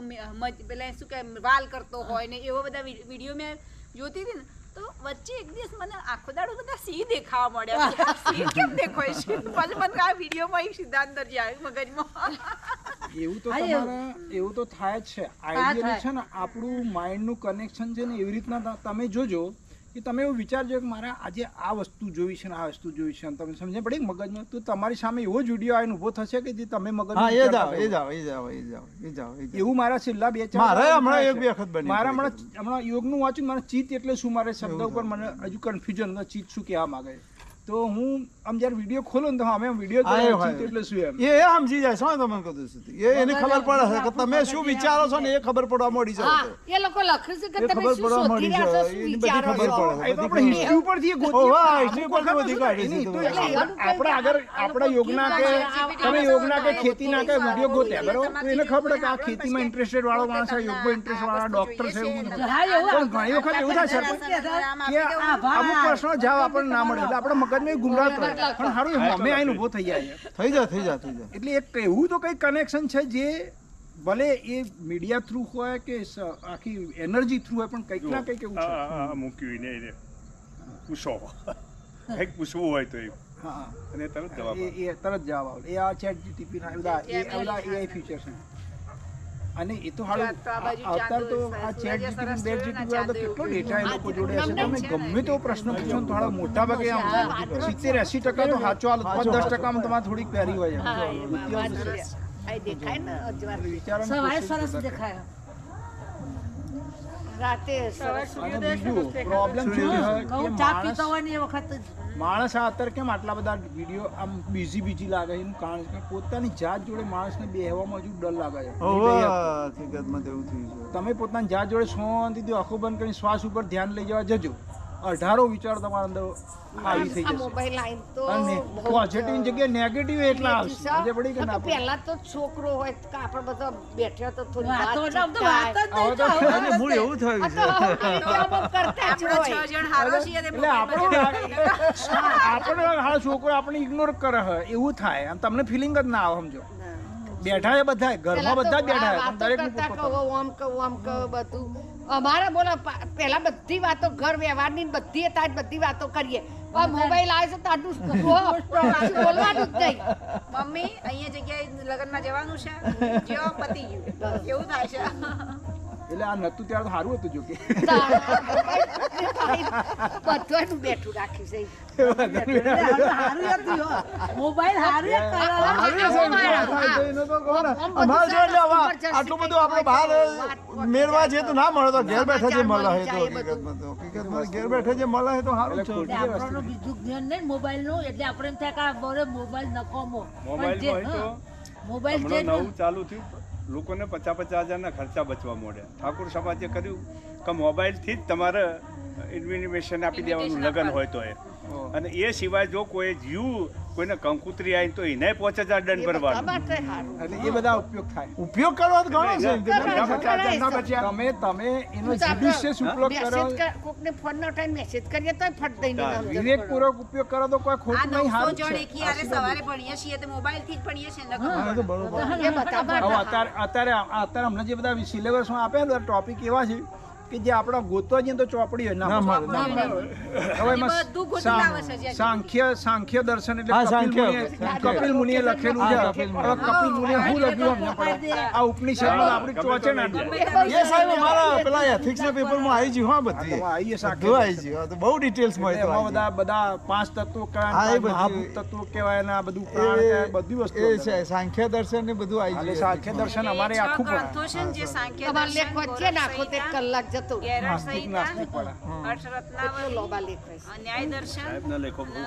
પેલા શું કહેવાય વાલ કરતો હોય ને એવા બધા વિડીયો મેં જોતી હતી ને તો વચ્ચે એક દિવસ મને આખો દાડો બધા સિંહ દેખાવા મળ્યા. સિંહ કેમ દેખાય છે? પછી મને આ વિડીયોમાં એક સિદ્ધાંત નથી આવ્યું મગજમાં. એવું તો થાય જ છે. આઈડિયલી છે ને આપણું માઇન્ડનું કનેક્શન છે ને એવી રીતના તમે જોજો કે તમે એવું વિચારજો કે મારે આજે આ વસ્તુ જોઈ છે ને આ વસ્તુ જોઈ છે, તમે સમજે પડી મગજમાં, તો તમારી સામે એવો જ વિડીયો આવીને ઉભો થશે કે જે તમે મગજ એવું મારા છેલ્લા 2-4 હમણાં યોગનું વાંચ્યું, મારે ચિત્ત એટલે શું, મારે શબ્દ ઉપર મને હજુ કન્ફ્યુઝન ચિત્ત શું કહેવા માંગે. તો હું આમ જયારે વિડીયો ખોલો ને તો અમે વિડીયો એટલે શું એમ એ સમજી જાય શું તમને કહું છું, એને ખબર પડે છે કે તમે શું વિચારો છો ને એ ખબર પડવા મળી જાય. એ લોકો લખે છે કે તમે શું શોધી રહ્યા છો, શું વિચારો છો. આપણે હિસ્ટ્રી ઉપરથી આપણે આગળ આપણા યોગના કે તમે યોગના કે ખેતીના કે વિડીયો ગોત્યા બરોબર, તો એને ખબર કે આ ખેતીમાં ઇન્ટરેસ્ટેડ વાળો માણસ છે, યોગમાં ઇન્ટરેસ્ટ વાળા ડોક્ટર છે. પણ ઘણી વખત એવું થાય છે કે અમુક પ્રશ્નો જવાબ આપણને ના મળે એટલે આપણે મગજમાં ગુમરાહ કરે, પણ સારું અમે આઈને ઉભો થઈ જાય. એટલે એક એવું તો કઈ કનેક્શન છે જે ભલે એ મીડિયા થ્રુ હોય કે આખી એનર્જી થ્રુ હોય, પણ કંઈક ના કંઈક એવું છે. મૂક્યું એને પૂછો કંઈક પૂછવું હોય તો અને તરત જવાબ આવે. એ આ ચેટ જીટીપી ના બધા એઆઈ ફીચર છે. અને એ તો હારું અત્યારે તો આ ચેટ જીટીપી બેટ જીટીપી તો કેટલો ડેટા એ લોકો જોડે હશે. તમે ગમે તેવો પ્રશ્ન પૂછો તો હાડા મોટા ભાગે આમ 70-80% તો સાચો હાલ 10%માં તમારે થોડીક પ્યારી હોય છે. રાતે પ્રોબ્લેમ માણસ આ અત્યારે કેમ આટલા બધા વિડીયો આમ બીજી લાગે એનું કારણ છે પોતાની જાત જોડે માણસને બેહવામાં હજુ ડર લાગે છે. તમે પોતાની જાત જોડે શાંતિથી આંખો બંધ કરીને શ્વાસ ઉપર ધ્યાન લઈ જવા જજો, 18 વિચાર તમારા અંદર આવી થઈ જશે. મોબાઈલ આઈન તો પોઝિટિવ જગ્યાએ નેગેટિવ એટલા આવશે. પડી કે ના પહેલા તો છોકરો હોય કે આપણે બધા બેઠ્યા તો થોડી વાત એવું થયું આપણે છોકરો આપણે ઇગ્નોર કરે એવું થાય, આમ તમને ફિલિંગ જ ના આવે. સમજો બેઠા છે બધા ઘરમાં બધા જ બેઠા દરેક બધું અમારે બોલો પેલા બધી વાતો ઘર વ્યવહારની બધી બધી વાતો કરીએ. મોબાઈલ આવે છે તારું બોલવાનું જ નહીં. મમ્મી અહીંયા જગ્યાએ લગ્નમાં જવાનું છે, જેવો પતી ગયું એવું થાય છે. એટલે આ નતું ત્યારે તો સારું હતું જો કે બધું બેઠું રાખ્યું છે. આટલું બધું આપણે બહાર મેળવા છે તો ના મળે તો ઘેર બેઠા જે મળે તો ઘેર બેઠા જે મળે તો સારું છે. બીજું જ્ઞાન નહીં મોબાઈલ નું, એટલે આપણે એમ થાય કે મોબાઈલ નકોમો મોબાઈલ નવું ચાલુ થયું, લોકોને 50,000 ના ખર્ચા બચવા મળ્યા. ઠાકોર સમાજે કર્યું કે મોબાઈલથી જ તમારે ઇન્વિટેશન આપી દેવાનું લગ્ન હોય તો એ, અને એ સિવાય જો કોઈ જીવ કોઈને કંકુતરી આવી તો એને 5,000 દંડ ભરવાનો. એટલે એ બધા ઉપયોગ થાય, ઉપયોગ કરવા ઘણો છે. તમે એનો જુડિશિયસ ઉપયોગ કરો, કોકને ફોન નો ટાઈમ મેસેજ કરીએ તો ફટ દઈને વિવેકપૂર્વક ઉપયોગ કરો તો કોઈ ખોટ નહીં. સારું છે. સવારે ભણીએ છીએ તો મોબાઈલ થી જ ભણીએ છીએ. અત્યારે હમણાં જે બધા સિલેબસમાં આપેલું ટોપિક એવા છે કે જે આપણા ગોતવા જઈએ તો ચોપડી હોય ના મળે. સાંખ્ય દર્શન એટલે કપિલ મુનિએ લખેલું છે. કપિલ મુનિએ શું લખ્યું આ ઉપનિષદમાં આપણી ટોચે ના એ સાહેબ અમારા પેલા એથિક્સ ના પેપરમાં આવી ગયું. હા બધી આવી ગયું, બહુ ડિટેલ્સ એમાં બધા 5 તત્વો કયા, મહાભૂત તત્વો કહેવાય ને આ બધું પ્રાણ કહેવાય, બધી વસ્તુ એ છે. સાંખ્ય દર્શન ને બધું આવી ગયું. સાંખ્ય દર્શન અમારે આખું ગ્રંથો છે જે સાંખ્ય તમારે લેખ વચ્ચે નાખો તે કલાક જતો ગેરળ સંહિતા, અર્થરત્નાવલી, લોબા લેખ ન્યાય દર્શન, સાહેબના લેખો બહુ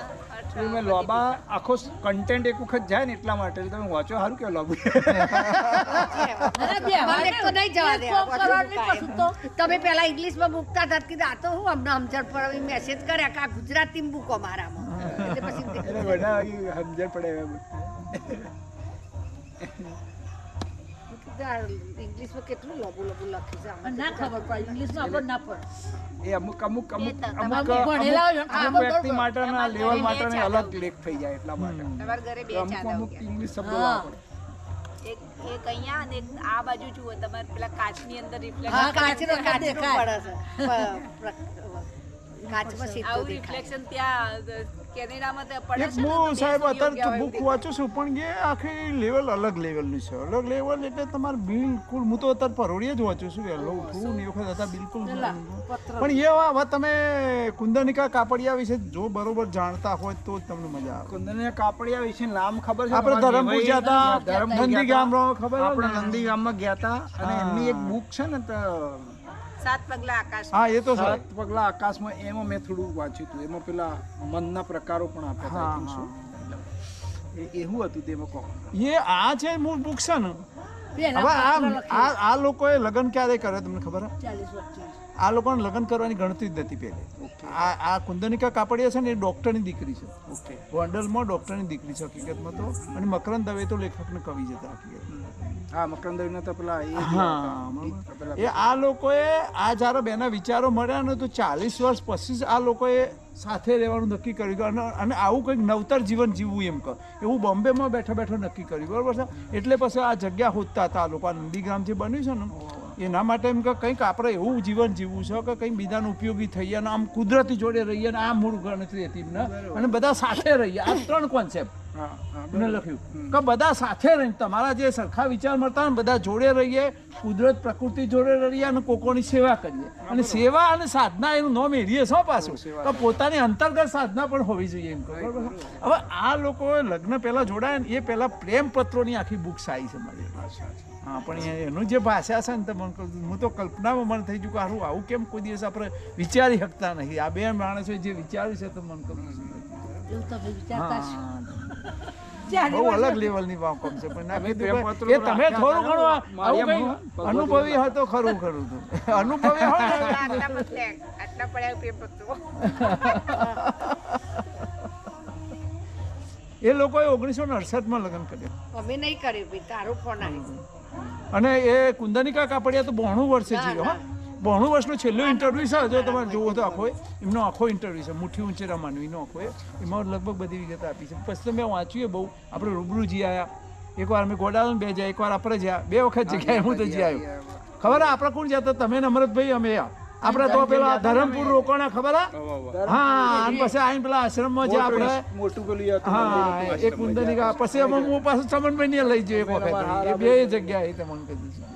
મેં લોબા આખો કન્ટેન્ટ એક વખત જાય ને એટલા માટે તમે વાંચો સારું કે લોબુ તમે પેલા ઇંગ્લિશમાં મૂકતા હતા કે આ તો હું અમને સમજણ પડે મેસેજ કર્યા કે આ ગુજરાતી મૂકો મારામાં, એટલે પછી બધા સમજણ પડે. ઇંગ્લિશમાં કેટલું લબુ લખ્યું છે ના ખબર પડે ઇંગ્લિશમાં આપણને ના પડે. એ અમુક અમુક અમુક તમે અમુક ભણેલા હોય ને, અમુક વ્યક્તિ માટેના લેવલ માટેની અલગ લેખ થઈ જાય એટલા માટે તમારા ઘરે બે તો અમુક ચાદર અમુક ઉગ્યા. ઇંગ્લિશ શબ્દો હા. વાપરે એક અહીંયા અને એક આ બાજુ જુઓ તમારે પેલા કાચની અંદર હા, રિફ્લેક્શન કાચનો દેખાય. કાચમાં સીધો આવું દેખાય. રિફ્લેક્શન ત્યાં કેનેડામાં તો પડે એક છે ને, તો હું બે સાહેબ સૂર્ય અત્યારે ઉગ્યા હોય બુક એવું વાંચું છું પણ એ આખી લેવલ અલગ લેવલની છે અલગ લેવલ એટલે તમારે બિલકુલ હું તો અત્યારે પરોળીએ જ વાંચું છું વહેલો ઉઠવું ને એ વખત હતા બિલકુલ પણ એ હવે તમે કુંદનિકા કાપડિયા વિશે જો બરોબર જાણતા હોય તો જ તમને મજા આવે કુંદનિયા કાપડિયા વિશે નામ ખબર છે આપણે તમારા ધરમપુર જેવાય? ગયા હતા, ધરમપુર નંદી ગયા ગામ હતા. રહો, ખબર હોય ને? આપણે નંદી ગામમાં ગયા હતા અને હા. એમની એક બુક છે ને તો સાત પગલા આકાશ હા એ તો છે સાત પગલા આકાશમાં એમાં મેં થોડું વાંચ્યું હતું એમાં પેલા મનના પ્રકારો પણ આપ્યા હતા I think હા, so. એ એવું હતું તેમાં કહો એ આ છે મૂળ બુક છે ને પેલા હવે પત્ર આ લખેલું. આ લોકોએ લગ્ન ક્યારે કરે તમને ખબર હે? 40 વર્ષ. આ લોકોને લગ્ન કરવાની ગણતરી જ નથી પહેલે આ કુંદનિકા કાપડિયા છે ને એ ડોક્ટરની દીકરી છે ઓકે ગોંડલમાં ડોક્ટરની દીકરી છે હકીકતમાં તો અને મકરંદ દવે તો લેખક ને કવિ જ હતા હકીકતમાં હા મકરંદ તો પેલા એ જ હા હતા. પેલા એ આ લોકોએ આ જ્યારે બેના વિચારો મળ્યા ને તો 40 વર્ષ પછી જ આ લોકોએ સાથે રહેવાનું નક્કી કર્યું અને આવું કંઈક નવતર જીવન જીવવું એમ કહો એવું બોમ્બેમાં બેઠા બેઠા નક્કી કર્યું બરાબર છે એટલે પછી આ જગ્યા હોતતા હતા આ લોકો આ નંદીગ્રામ જે બન્યું છે ને એના માટે એમ કે કંઈક આપણે એવું જીવન જીવવું છે કે કંઈક બીજાને ઉપયોગી થઈએ અને આમ કુદરતી જોડે રહીએ અને આ મૂળ ગણતરી હતી એમને અને બધા સાથે રહીએ આ 3 કોન્સેપ્ટ હા હા એમને લખ્યું કે બધા સાથે રહીને તમારા જે સરખા વિચાર મળતા હોય ને બધા જોડે રહીએ કુદરત પ્રકૃતિ જોડે રહીએ અને કોકોની સેવા કરીએ અને સેવા અને સાધના એનું નામ એરીએ છો પાછું તો પોતાની અંતર્ગત સાધના પણ હોવી જોઈએ એમ કહો, બરાબર છે? હવે આ લોકો લગ્ન પહેલા જોડાય ને એ પહેલા પ્રેમ પત્રોની આખી બુક્સ આવી છે મારી હા પણ એનું જે ભાષા છે ને તો મને હું તો કલ્પનામાં મને થઈ ગયું કે હારું આવું કેમ કોઈ દિવસ આપણે વિચારી શકતા નથી આ બે માણસોએ જે વિચાર્યું છે તો મને કહું એવું તમે વિચારતા છો. બહુ અલગ લેવલની વાંકોમ છે પણ ના અમે કીધું પ્રેમપત્રો કે તમે રાખ્યા થોડું હતા ઘણું ને, આવું મારિયામાં કંઈ ભગવતી અનુભવી હોય તો ખરું ખરું હતું અનુભવી હોય ને આટલા પતલે, આટલા પડ્યા પ્રેમ પત્રો. એ લોકોએ 1968માં લગ્ન કર્યા અમે નહીં કર્યું ભાઈ તારું ફોન આવી અને એ કુંદનિકા કાપડિયા તો 92 વર્ષે જીવ્યો હા 92 વર્ષનો છેલ્લો ઇન્ટરવ્યુ છે જો તમારે જોવો તો આખો એમનો આખો ઇન્ટરવ્યુ છે મુઠ્ઠી ઊંચે રમાનવીનો આખો એમાં લગભગ બધી વિગત આપી છે પછી તો મેં વાંચ્યું બહુ આપણે રૂબરૂ જી આવ્યા એકવાર અમે ગોડાઉન બે જાય એકવાર આપણે જ્યાં 2 વખત જગ્યાએ હું તો જી આવ્યો ખબર હે આપણે કોણ જતા તમે ને અમરતભાઈ અમે આપણે તો પેલા ધરમપુર રોકાણા ખબર હે હા અને પછી આઈને પેલા આશ્રમમાં જે આપણે મોટું પેલું હતું હા એ કુંદનિકા પછી અમે હું પાછું ચમનભાઈ ને લઈ જઈએ એક વખત એ બે જગ્યાએ તમને કહી દીધું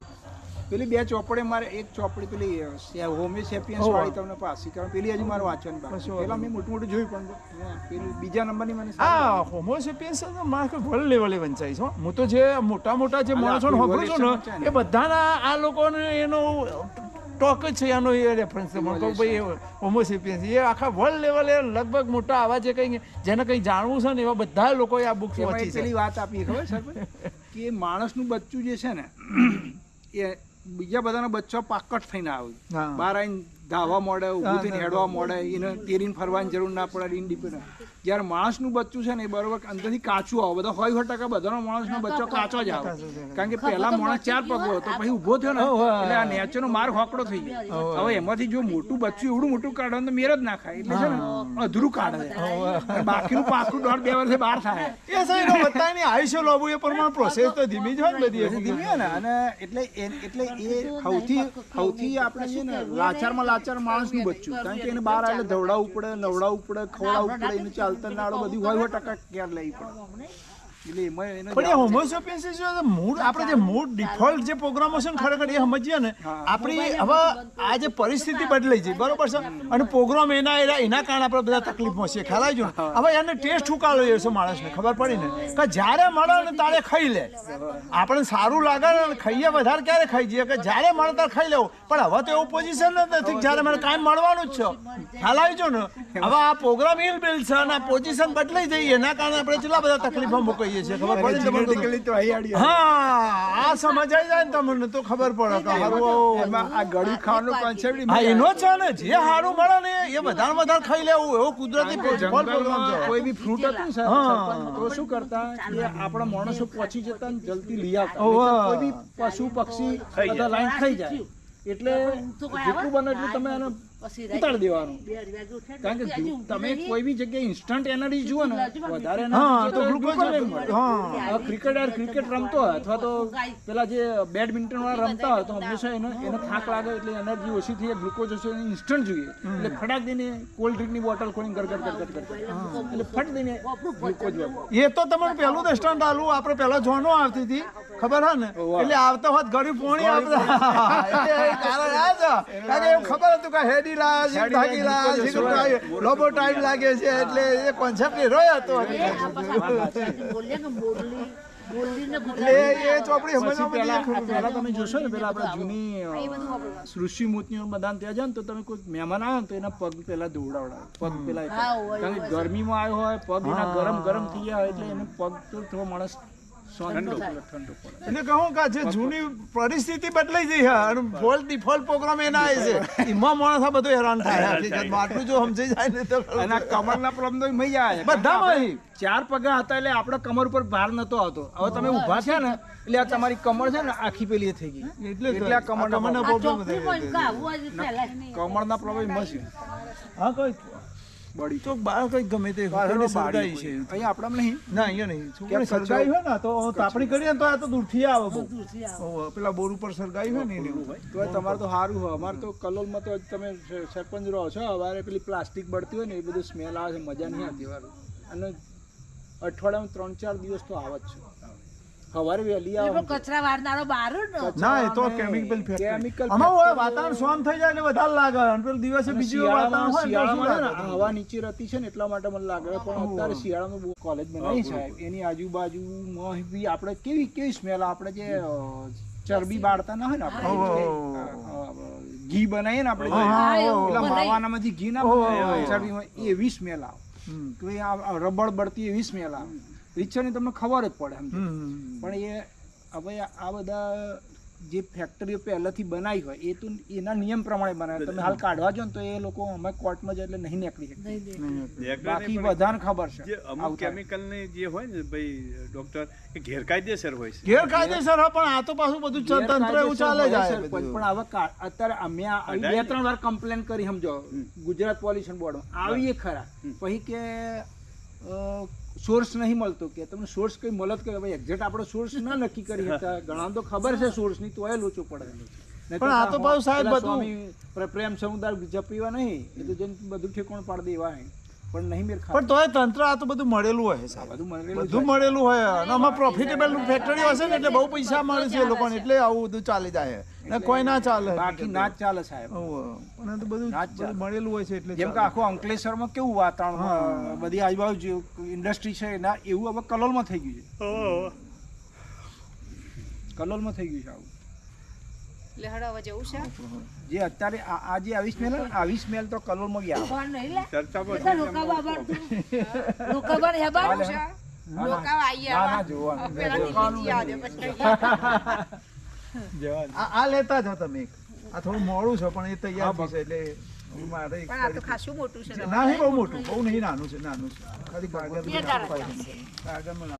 પેલી બે ચોપડી મારે એક ચોપડી પેલી હોમી સેપિયન્સ વાળી તમને પાછી કારણ પેલી હજી મારે વાંચવાની બાકી પેલા મેં મોટું મોટું જોયું પણ પેલી બીજા નંબરની મને આ હોમોસેપિયન્સ મારે વર્લ્ડ લેવલે વંચાય છે હો. હું તો જે મોટા મોટા જે માણસો ખબર છું ને એ બધાના આ લોકોને એનો ટોક જ છે એનો એ રેફરન્સ છે મને કહું ભાઈ હોમોસેપિયન્સ એ આખા વર્લ્ડ લેવલે લગભગ મોટા આવા જે કંઈ જેને કંઈ જાણવું છે ને એવા બધા લોકોએ આ બુક્સ એમાં વાંચી એક પેલી છે વાત આપી ખબર છે કે માણસનું બચ્ચું જે છે ને એ બીજા બધાના બચ્ચા પાકટ થઈને આવે હા. બહાર આવીને ધાવા મોડે ઊભું થઈને હેડવા મોડે એને તેરીને ફરવાની જરૂર ના પડે ઇન્ડિપેન્ડન્ટ જ્યારે માણસનું બચ્ચું છે ને એ બરોબર અંદરથી કાચું આવે બધા 100% બધાનો માણસનો બચ્ચો કાચો જ આવે કારણ કે પહેલા માણસ 4 પગો હતો પછી ઊભો થયો ને એટલે આ નેચરનો માર્ગ હોકડો થઈ ગયો હવે એમાંથી જો મોટું બચ્ચું એવડું મોટું કાઢે તો મેર જ ના ખાય એટલે છે ને અધૂરું કાઢે અને બાકીનું પાકું 1.5-2 વર્ષે બહાર થાય એ સાહેબ બતાય નહીં આયુષ્ય લોબુ એ પ્રમાણે પ્રોસેસ તો ધીમી જ હોય ને બધી ધીમી હોય ને અને એટલે એ સૌથી આપણે છે ને લાચારમાં લાચાર માણસનું બચ્ચું કારણ કે એને બહાર આવીને ધવડાવવું પડે નવડાવવું પડે ખવડાવવું પડે એને ચાલતા નાડો બધી 100% કેર લેવી પડે એટલે એમાં એને પણ એ હોમોસેપિયન્સ મૂળ આપણે જે મૂળ ડિફોલ્ટ જે પ્રોગ્રામો છે ને ખરેખર એ સમજીએ ને આપણી હવે આ જે પરિસ્થિતિ બદલાઈ છે બરોબર છે અને પ્રોગ્રામ એના કારણે આપણે બધા તકલીફમાં છીએ ખ્યાલ આવી ગયો હવે એને ટેસ્ટ ઉકાળો એ છે માણસને ખબર પડી ને કે જ્યારે મળે ને તારે ખાઈ લે આપણે સારું લાગે ને ખાઈએ વધારે ક્યારે ખાઈ જઈએ કે જ્યારે મળે ત્યારે ખાઈ લેવું પણ હવે તો એવું પોઝિશન નથી જ્યારે મને કાંઈ મળવાનું જ છે ખ્યાલ આવી ગયો ને હવે આ પ્રોગ્રામ ઇલ બિલ છે અને આ પોઝિશન બદલાઈ જઈએ એના કારણે આપણે કેટલા બધા તકલીફમાં મૂકીએ છીએ ખબર પડે ને તમને? તો અહીં હા આ સમજાઈ જાય ને તમને તો ખબર પડે કે હારું એમાં આ ગળ્યું ખાવાનું કોન્સેપ્ટ હા એનો જ છે ને જે સારું મળે ને એ વધારે વધારે ખાઈ લેવું એવો કુદરતી પ્રોગ્રામ છે કોઈ બી ફ્રૂટ હતું ને સરપંચ, તો શું કરતા કે આપણા માણસો પહોંચી જતા ને જલ્દી લઈ આવતા નહીંતર કોઈ બી પશુ પક્ષી બધા લાઈન ખાઈ જાય એટલે જેટલું બને એટલું તમે એને પછી ઉતારી દેવાનું. બે વાગે ઉઠે ને કારણ કે પછી હજી તમે ઊંઘી કોઈ બી જગ્યાએ ઇન્સ્ટન્ટ એનર્જી જુઓ ને વધારે હા, energy તો તો ગ્લુકોઝ ગ્લુકોઝ જ મળે. હા. હવે ક્રિકેટ રમતો હોય અથવા તો પેલા જે બેડમિન્ટન વાળા રમતા હોય તો હંમેશા એને થાક લાગે એટલે એનર્જી ઓછી થઈ ગ્લુકોઝ ઓછી ઇન્સ્ટન્ટ જોઈએ એટલે ફટાક દઈને કોલ્ડ ડ્રિંકની બોટલ ખોલીને ગરગર એટલે ફટ દઈને ગ્લુકોઝ વાપરો. એ તો તમારું પહેલું દૃષ્ટાંત આલું આપણે પહેલા જોનો આવતી હતી ખબર હે ને એટલે આવતા હોત ગરીબ પોણી આપતા એટલે એ કારણ આ છે કારણ કે એમ ખબર હતું કે હેડી લાયા છે ધાગી લાયા છે કે લોબો ટાઈમ લાગે છે એટલે એ કોન્સેપ્ટ એ રહ્યો હતો બોલીએ કે બોલીને એટલે એ ચોપડી પછી સમજવામાં પહેલા તમે જોશો ને પેલા આપણે જૂની ઋષિ મુનિઓ બધા ત્યાં જાય ને તો તમે કોઈ મહેમાન આવે ને તો એના પગ પેલા દોડાવડાવે પગ પેલા હા, હોય, કારણ કે ગરમીમાં આવ્યો હોય પગ એના ગરમ થઈ ગયા હોય એટલે એને પગ તો થોડો માણસ ઠંડો પડે. એટલે કહું કે જે જૂની પરિસ્થિતિ બદલાઈ ગઈ છે અને ડિફોલ્ટ પ્રોગ્રામ એના આવે છે એમાં માણસ આ બધું હેરાન થાય હકીકતમાં આટલું જો સમજાઈ જાય ને તો અને આ કમરના પ્રોબ્લેમ તો મહી જાય બધામાં ચાર પગા હતા એટલે આપણા કમર ઉપર ભાર નતો આવતો. હવે તમે ઊભા છે ને એટલે આ તમારી કમર છે ને આખી પેલી થઈ ગઈ એટલે આ કમરના પ્રોબ્લેમ કમરના પ્રોબ્લેમ છે. હા કોઈ બડી તો બાર કઈ ગમે તે બારનો સળગાઈ છે અહીંયા આપણા નહીં ના અહીંયા નહીં છોકરી ક્યાંક સળગાઈ હોય ને તો તાપણી કરીએ ને તો આ તો દૂરથી આવે બહુ દૂરથી આવે. ઓહો, પેલા બોર ઉપર સળગાઈ હોય ને એને એવું. તો તમારે તો સારું હોય. અમારે તો કલોલમાં તો તમે સરપંચ રહો છો અમારે પેલી પ્લાસ્ટિક બળતી હોય ને એ બધું સ્મેલ આવે છે મજા નહીં આવતી વારું. અને અઠવાડિયામાં 3-4 દિવસ તો આવે જ છે. સવારે વહેલી આવે કચરા વારનારો બહાર ને ના એ તો કેમિકલ Chemical આમાં હોય વાતાવરણ શાંત થઈ જાય એટલે વધારે લાગે અને પેલું દિવસે બીજું વાતાવરણ હોય ને તો શું શિયાળામાં લાગે? હવા નીચે રહેતી છે ને એટલા માટે મને લાગે પણ અત્યારે શિયાળામાં બહુ કોલેજમાં નહીં સાહેબ એની આજુબાજુમાં બી આપણે કેવી સ્મેલ આપણે જે ચરબી બાળતા ના હોય ને આપણે ઘી બનાવીએ ને આપણે પેલા માવાનામાંથી ઘી ના બને ચરબીમાં એવી સ્મેલ આવે કે આ રબડ બળતી એવી સ્મેલ આવે. રીતસરની તમને ખબર જ પડે એમ પણ એ હવે આ બધા જે ફેક્ટરીઓ પહેલાથી બનાવી હોય એ તો એના નિયમ પ્રમાણે બનાવે. તમે હાલ કાઢવા જો ને તો એ લોકો અમે કોર્ટમાં જાય એટલે નહીં નીકળી શકતા. બાકી બધાને ખબર છે જે અમુક કેમિકલ ની જે હોય ને ભાઈ ડોક્ટર એ ગેરકાયદેસર હોય છે. ગેરકાયદેસર હોય પણ આ તો પાછું બધું તંત્ર એવું ચાલે જાય પણ હવે અત્યારે અમે 2-3 વાર કમ્પ્લેન કરી સમજો ગુજરાત પોલ્યુશન બોર્ડમાં આવીએ ખરા પછી કે સોર્સ નહીં મળતો કે તમને સોર્સ કઈ મળત કે ભાઈ એક્ઝેક્ટ આપણો સોર્સ ના નક્કી કરી શકતા. ઘણા તો ખબર છે સોર્સ ની તો એ લોચો પડે. પણ આ તો પાછું સાહેબ પેલા બધું સ્વામી પ્રેમ સમુદાય જપીવા નહીં એ તો જેમ બધું ઠેકોણ પાડી દેવા પણ નહીં મેર પણ તોય તંત્ર આ તો બધું મળેલું હોય સાહેબ બધું મળેલું હોય અને આમાં પ્રોફિટેબલ ફેક્ટરી હશે ને એટલે બહુ પૈસા મળે છે એ લોકોને એટલે આવું બધું ચાલી જાય ને કોઈ ના ચાલે બાકી ના જ ચાલે સાહેબ. પણ આ તો બધું મળેલું હોય છે એટલે જેમ કે આખો અંકલેશ્વરમાં કેવું વાતાવરણ બધી આજુબાજુ ઇન્ડસ્ટ્રી છે ના એવું હવે કલોલમાં થઈ ગયું છે. કલોલમાં થઈ ગયું છે આવું એટલે હળો હવે જવું છે જે અત્યારે આ જે આવી સ્મેલ આવી સ્મેલ તો કલોલમાં બી આવે. નહીં લે ચર્ચામાં રોકા બાબા રોકા બાર હેબા લોકા આઈએ ના ના જોવાનું પેલા નીકળી યાદ પછી આ લેતા જાઓ તમે એક આ થોડું મોડું છે પણ એ તૈયાર થશે એટલે મારે પણ આ તો ખાસું મોટું છે ના બહુ મોટું બહુ નહીં નાનું છે ખાલી કાગળ